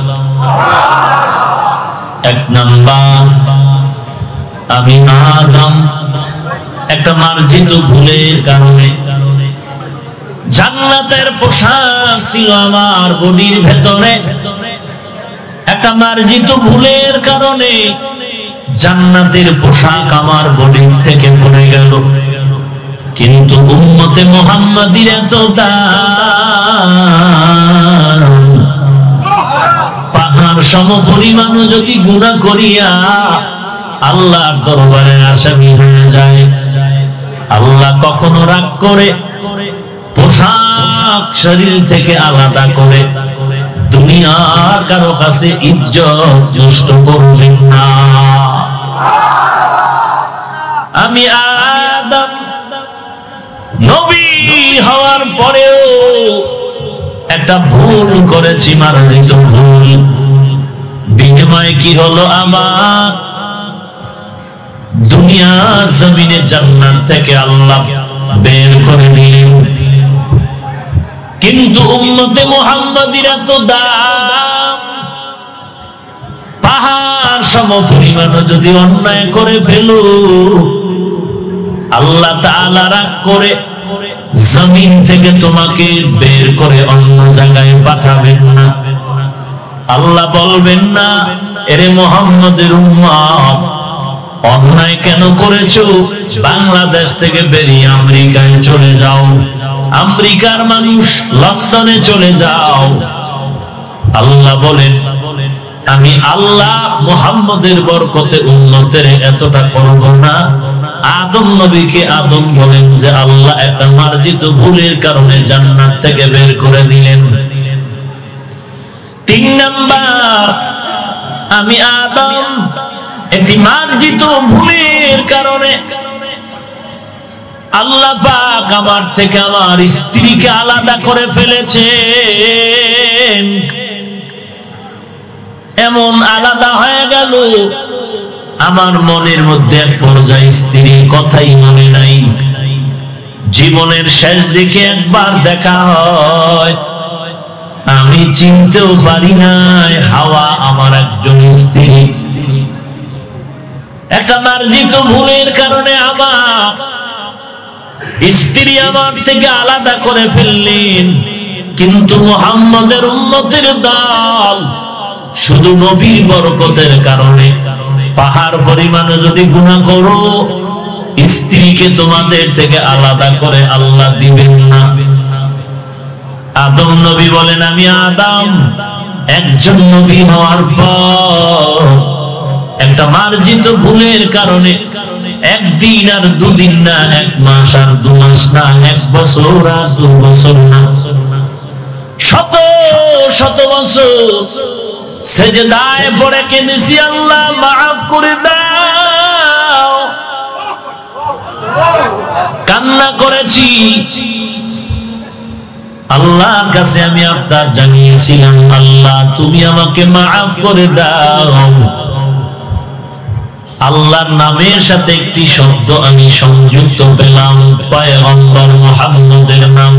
এক নাম্বার, আমি আদম একটা মার্জিত ভুলের কারণে, জান্নাতের পোশাক ছিল আমার বডির ভেতরে, একটা মার্জিত ভুলের কারণে জান্নাতের পোশাক আমার বডির থেকে পড়ে গেল। কিন্তু উম্মতে মুহাম্মাদীর এত দাম, পাহাড় সম পরিমাণও যদি গুনাহ করিয়া আল্লাহর দরবারে আসামি হয়ে যায়, আল্লাহ কখনো রাগ করে পোশাক শরীর থেকে আলাদা করে দুনিয়ার কারো কাছে ইজ্জত নষ্ট করবেন না। আমি আদম নবী হওয়ার পরেও একটা ভুল করেছি, মার্জিত ভুল। বিনিময়ে কি হলো? আমার দুনিয়ার জমিনে জান্নাত থেকে আল্লাহ বের করে দিলেন। কিন্তু উম্মতে মুহাম্মাদীর এত দাম, পাহাড় সম পরিমাণও যদি অন্যায় করে ফেলো, আল্লাহ তাআলা রাগ করে জমিন থেকে তোমাকে বের করে অন্য জায়গায় পাঠাবেন না। আল্লাহ বলবেন না, এরে মুহাম্মদের উম্মত, অন্যায় কেন করেছো? বাংলাদেশ থেকে বেরিয়ে আমেরিকায় চলে যাও, আমেরিকার মানুষ লন্ডনে চলে যাও। আল্লাহ বলেন, আমি আল্লাহ মুহাম্মদের বরকতে উম্মতের এতটা করব না। আদম নবীকে আদম বলেন যে আল্লাহ একটা মার্জিত ভুলের কারণে জান্নাত থেকে বের করে দিলেন। 3 নাম্বার, আমি আদম একটি মার্জিত ভুলের কারণে আল্লাহ পাক আমার থেকে আমার স্ত্রীকে আলাদা করে ফেলেছেন। এমন আলাদা হয়ে গেল, আমার মনের মধ্যে এক পর্যায়ে স্ত্রীর কথাই মনে নাই। জীবনের শেষ দিকে একবার দেখা হয়, আমি চিনতেও পারি নাই হাওয়া আমার একজন স্ত্রী। একটা মার্জিত ভুলের কারণে আমার স্ত্রী আমার থেকে আলাদা করে ফেললেন। কিন্তু মুহাম্মদের উম্মতের দল শুধু নবীর বরকতের কারণে পাহাড় পরিমাণে যদি গুনাহ করো, স্ত্রীকে তোমাদের থেকে আলাদা করে আল্লাহ দিবেন না। আদম নবী বলেন, আমি আদম একজন নবী হওয়ার পর একটা মার্জিত ভুলের কারণে একদিন আর দুদিন না, 1 মাস আর 2 মাস না, 1 বছর আর 2 বছর না, শত শত বছর সেজদায় পড়ে কেঁদেছি, আল্লাহ মাফ করে দাও, কান্না করেছি। আল্লাহর কাছে আমি আফতার জানিয়েছিলাম, আল্লাহ তুমি আমাকে মাফ করে দাও। আল্লাহর নামের সাথে একটি শব্দ আমি সংযুক্ত পেলাম, পয়গম্বর মুহাম্মদের নাম।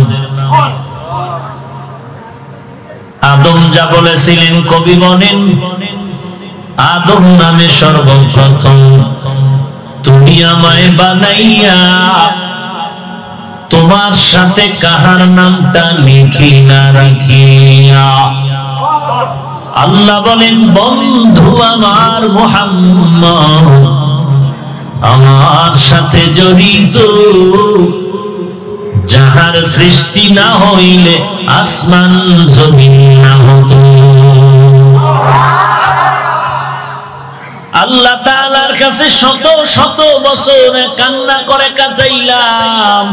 আদম যা বলেছিলেন, কবি বলেন, আদম নামে সর্বপ্রথম তুমি আমায় বানাইয়া, তোমার সাথে কাহার নামটা লিখি না রাখিয়া। আল্লাহ বলেন, বন্ধু আমার মুহাম্মদ আমার সাথে জড়িত, যাহার সৃষ্টি না হইলে আসমান জমিন না হতো। আল্লাহ তাআলার কাছে শত শত বছর কান্না করে কাটাইলাম,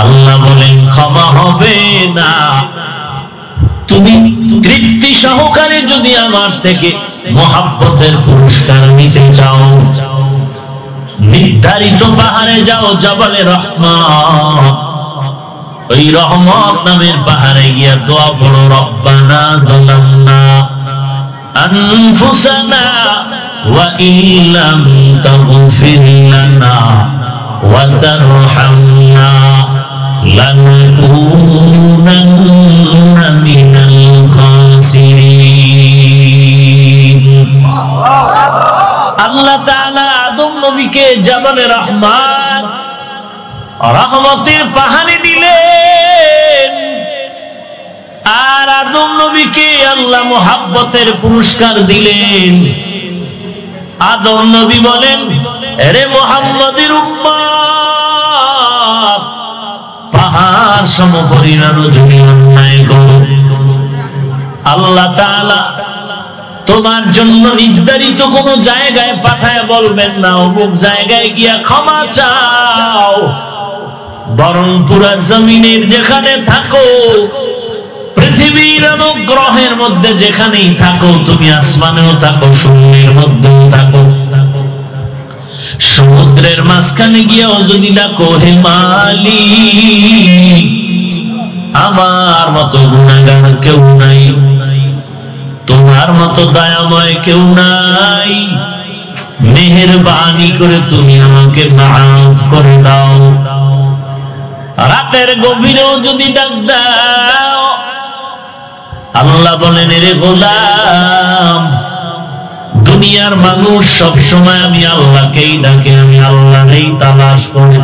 আল্লাহ বলেন ক্ষমা হবে না। তুমি তৃপ্তি সহকারে যদি আমার থেকে মহব্বতের পুরস্কার নিতে চাও, নির্ধারিত পাহাড়ে যাও, জাবালে রহমত, ওই রহমত নামের পাহাড়ে গিয়া দোয়া পড়ো, রব্বানা যালামনা আনফুসানা ওয়া ইল্লাম তাগফির লানা ওয়া তারহামনা লানাকুনান্না মিনাল খাসিরিন। আল্লাহ তাআলা আদম নবীকে জাবালে রহমান, রহমতের পাহাড়ে নিলেন, আর আদম নবীকে আল্লাহ মুহাব্বতের পুরস্কার দিলেন। আদম নবী বলেন, আরে মুহাম্মদের উম্মত, পাহাড় সমপরিমাণ যদি অন্যায় করো, আল্লাহ তাআলা তোমার জন্য নির্ধারিত কোন জায়গায় পাঠায় বলবেন না অমুক জায়গায় গিয়া ক্ষমা চাও, বরং পুরা জমিনের যেখানে থাকো, পৃথিবীর অনুগ্রহের মধ্যে যেখানেই থাকো, তুমি আসমানেও থাকো, শূন্যের মধ্যেও থাকো, সমুদ্রের মাঝখানে গিয়েও যদি ডাকো, হে মালিক, আমার মতো গুনাহগার কেউ নাই, তোমার মতো দয়াময় কেউ নাই, মেহেরবানি করে তুমি আমাকে মাফ করে দাও। রাতের গভীরেও যদি ডাক দাও, আল্লাহ বলেন, রে গোলাম, দুনিয়ার মানুষ সব সময় আমি আল্লাহকেই ডাকে, আমি আল্লাহকেই তালাশ করি,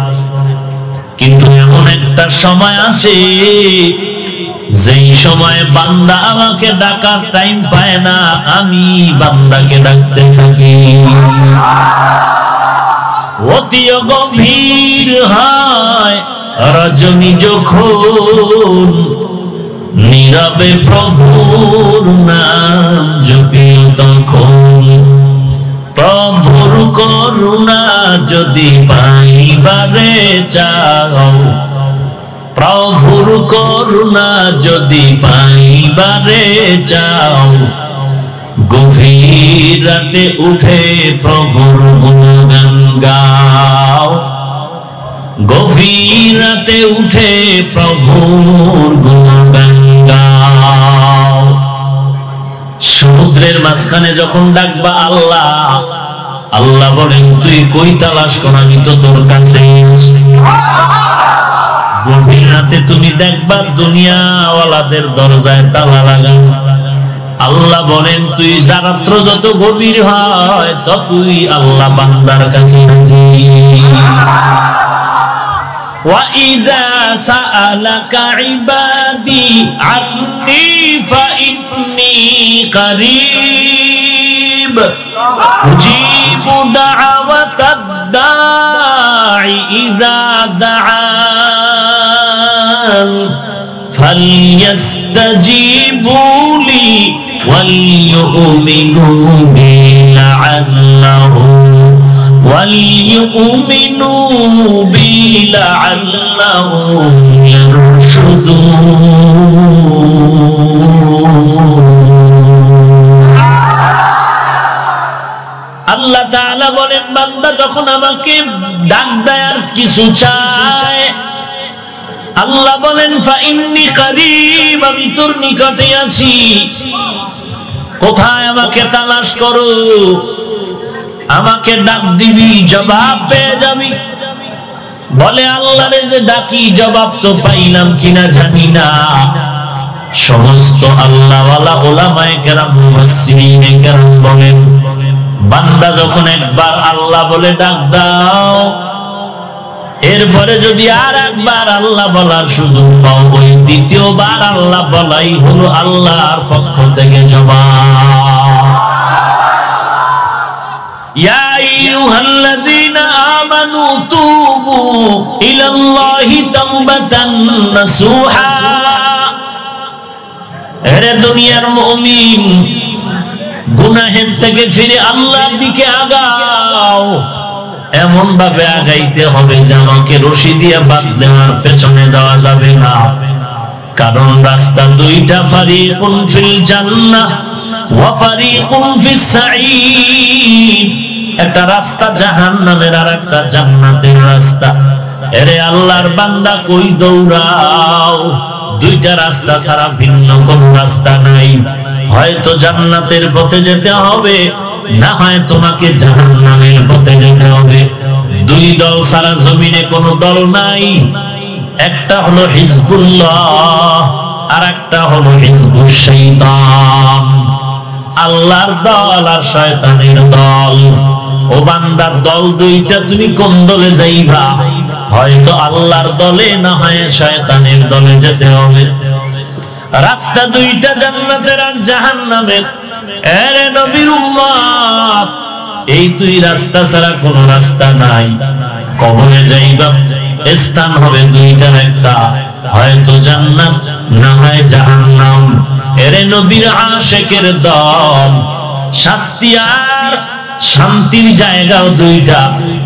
কিন্তু এমন একটা সময় আছে যেই সময় বান্দা আমাকে ডাকার টাইম পায় না, আমি বান্দাকে ডাকতে থাকি। অতি গভীর হয় রজনী যখন, নীরবে প্রভুর নাম জপিও তখন, প্রভুর করুণা যদি পাইবারে চাও, প্রভুর করুণা যদি পাইবারে চাও, গভীর রাতে উঠে প্রভুর গুণগান গাও, গভীর রাতে উঠে প্রভুর গুণগান গাও। সমুদ্রের মাঝখানে যখন ডাকবা আল্লাহ, আল্লাহ বলেন, তুই কই তালাশ কর, আমি তো তোর কাছে। গভীর রাতে তুমি দেখবা দুনিয়াওয়ালাদের দরজায় তালা লাগান, আল্লাহ বলেন, তুই রাত্র যত গভীর হয় ততই আল্লাহ বান্দার কাছে। وَإِذَا سَأَلَكَ عِبَادِي عَنِّي فَإِنِّي قَرِيبٌ أُجِيبُ دَعْوَةَ الدَّاعِ إِذَا دَعَانِ فَلْيَسْتَجِيبُوا لِي وَلْيُؤْمِنُوا بِي لَعَلَّهُمْ يَرْشُدُونَ। আল্লাহ তাআলা বলেন, বান্দা যখন আমাকে ডাক দেয় আর কিছু চায়, আল্লাহ বলেন, ফাইন্নী কারীব, আমি তোর নিকটে আছি। কোথায় আমাকে তালাশ করো, আমাকে ডাক দিবি, জবাব পেয়ে যাবি। বলে, আল্লাহরে যে ডাকি, জবাব তো পাইলাম কিনা জানি না। সমস্ত আল্লাহওয়ালা উলামায়ে কেরাম, মুফাসসিরিনে কেরাম বলেন, বান্দা যখন একবার আল্লাহ বলে ডাক দাও, এরপরে যদি আর একবার আল্লাহ বলার সুযোগ পাও, ওই দ্বিতীয়বার আল্লাহ বলাই হলো আল্লাহর পক্ষ থেকে জবাব। ইয়া আইয়ুহাল্লাযীনা আমানু তুবু ইলাল্লাহি তাওবাতান নাসুহা, এরে দুনিয়ার মুমিন, গুনাহের থেকে ফিরে আল্লাহর দিকে আগাও। এমন ভাবে আগাইতে হবে যে আমাকে রশি দিয়ে বাঁধলে আর পেছনে যাওয়া যাবে না, কারণ রাস্তা দুইটা, ফারিকুন ফিল জান্নাহ ওয়া ফারিকুন ফিস সাঈদ। একটা রাস্তা জাহান্নামের আর একটা জান্নাতের রাস্তা। এরে আল্লাহর বান্দা, কই দৌড়াও? দুইটা রাস্তা ছাড়া ভিন্ন কোন রাস্তা নাই। হয়তো জান্নাতের পথে যেতে হবে, না হয় তোমাকে জাহান্নামের পথে যেতে হবে। দুই দল সারা জমিনে কোনো দল নাই। একটা হলো হিজবুল্লাহ আর একটা হলো হিজবুশ শাইতান। আল্লাহর দল আর শয়তানের দল। ও বান্দা, দল দুইটা, তুমি কোন দলে যাইবা? হয়তো আল্লাহর দলে, না হয় শয়তানের দলে যেতে হবে। রাস্তা দুইটা, জান্নাতের আর জাহান্নামের। এরে নবীর উম্মত, এই দুই রাস্তা ছাড়া কোনো রাস্তা নাই। কবরে যাইবা, স্থান হবে দুইটার একটা, হয়তো জান্নাত না হয় জাহান্নাম। এরে নবীর আশিকের দল, শাস্তি আর শান্তির জায়গাও দুইটা,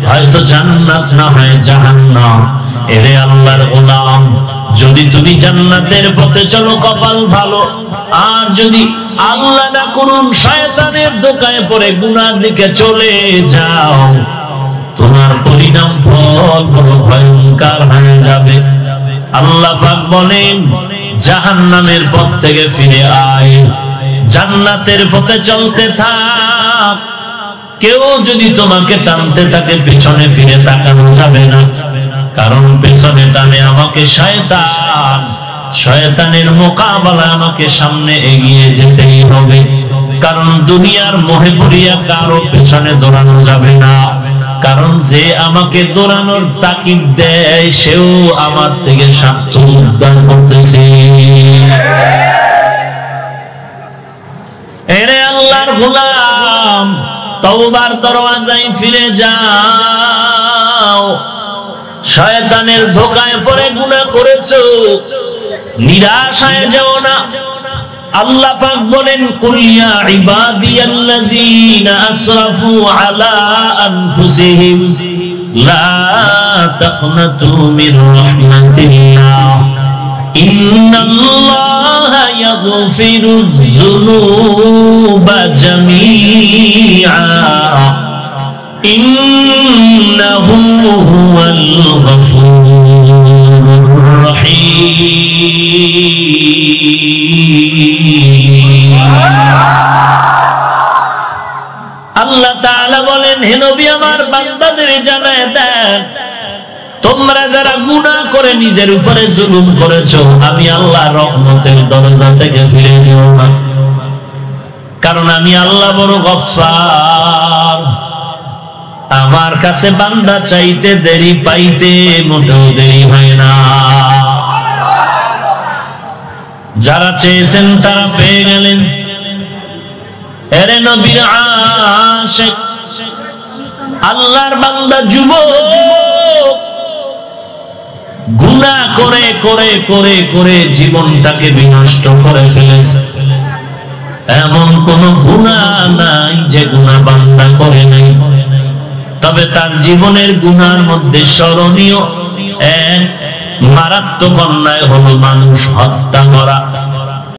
হয়তো জান্নাত না হয় জাহান্নাম। এরে আল্লাহর গোলাম, যদি তুমি জান্নাতের পথে চলো কপাল ভালো, আর যদি আল্লাহ না করুন শয়তানের ধোঁকায় পড়ে গুনার দিকে চলে যাও, তোমার পরিণাম ফল বড় ভয়ঙ্কর হয়ে যাবে। আল্লাহ পাক বলেন, জাহান্নামের পথ থেকে ফিরে আয়, জান্নাতের পথে চলতে থাক। কেউ যদি তোমাকে টানতে থাকে পেছনে ফিরে তাকানো যাবে না, কারণ পেছনে টানে আমাকে শয়তান, শয়তানের মোকাবেলা আমাকে সামনে এগিয়ে যেতেই হবে। কারণ দুনিয়ার মোহে পড়িয়া কারো পেছনে দৌড়ানো যাবে না, কারণ যে আমাকে দৌড়ানোর তাকিদ দেয় সেও আমার থেকে স্বার্থ উদ্ধার করতেছে। এরে আল্লাহর গোলাম, তওবার দরওয়াজায় ফিরে যাও। শয়তানের ধোঁকায় পড়ে গুনাহ করেছো, নিরাশ হয়ে যাও না। আল্লাহ পাক বলেন, কুল ইয়া ইবাদিয়াল্লাযীনা আসরাফু আলা আনফুসিহিম লা তাকনাতু মির রাহমাতিল্লাহ ইন্নাল্লাহা ইয়াগফিরুয যুনুবা জামিআ ইন্নাহু হুয়াল গফুরুর রহিম। আল্লাহ তাআলা বলেন, হে নবী আমার বান্দাদের জানায় দেন, তোমরা যারা গুনাহ করে নিজের উপরে জুলুম করেছো, আমি আল্লাহ রহমতের দরজা থেকে ফিরে নিও না, কারণ আমি আল্লাহ বড় গফফার। আমার কাছে বান্দা চাইতে দেরি, পাইতে মোটেও দেরি হয় না। যারা চেয়েছেন তারা পেয়ে গেলেন। এরে নবীর আশিক, আল্লাহর বান্দা যুবক, গুনাহ করে করে করে করে জীবনটাকে বিনষ্ট করে ফেলেছে। এমন কোন গুনাহ নাই যে গুনাহ বান্দা করে নাই, তবে তার জীবনের গুনার মধ্যে স্মরণীয় এক মারাত্মক অন্যায় হলো মানুষ হত্যা করা।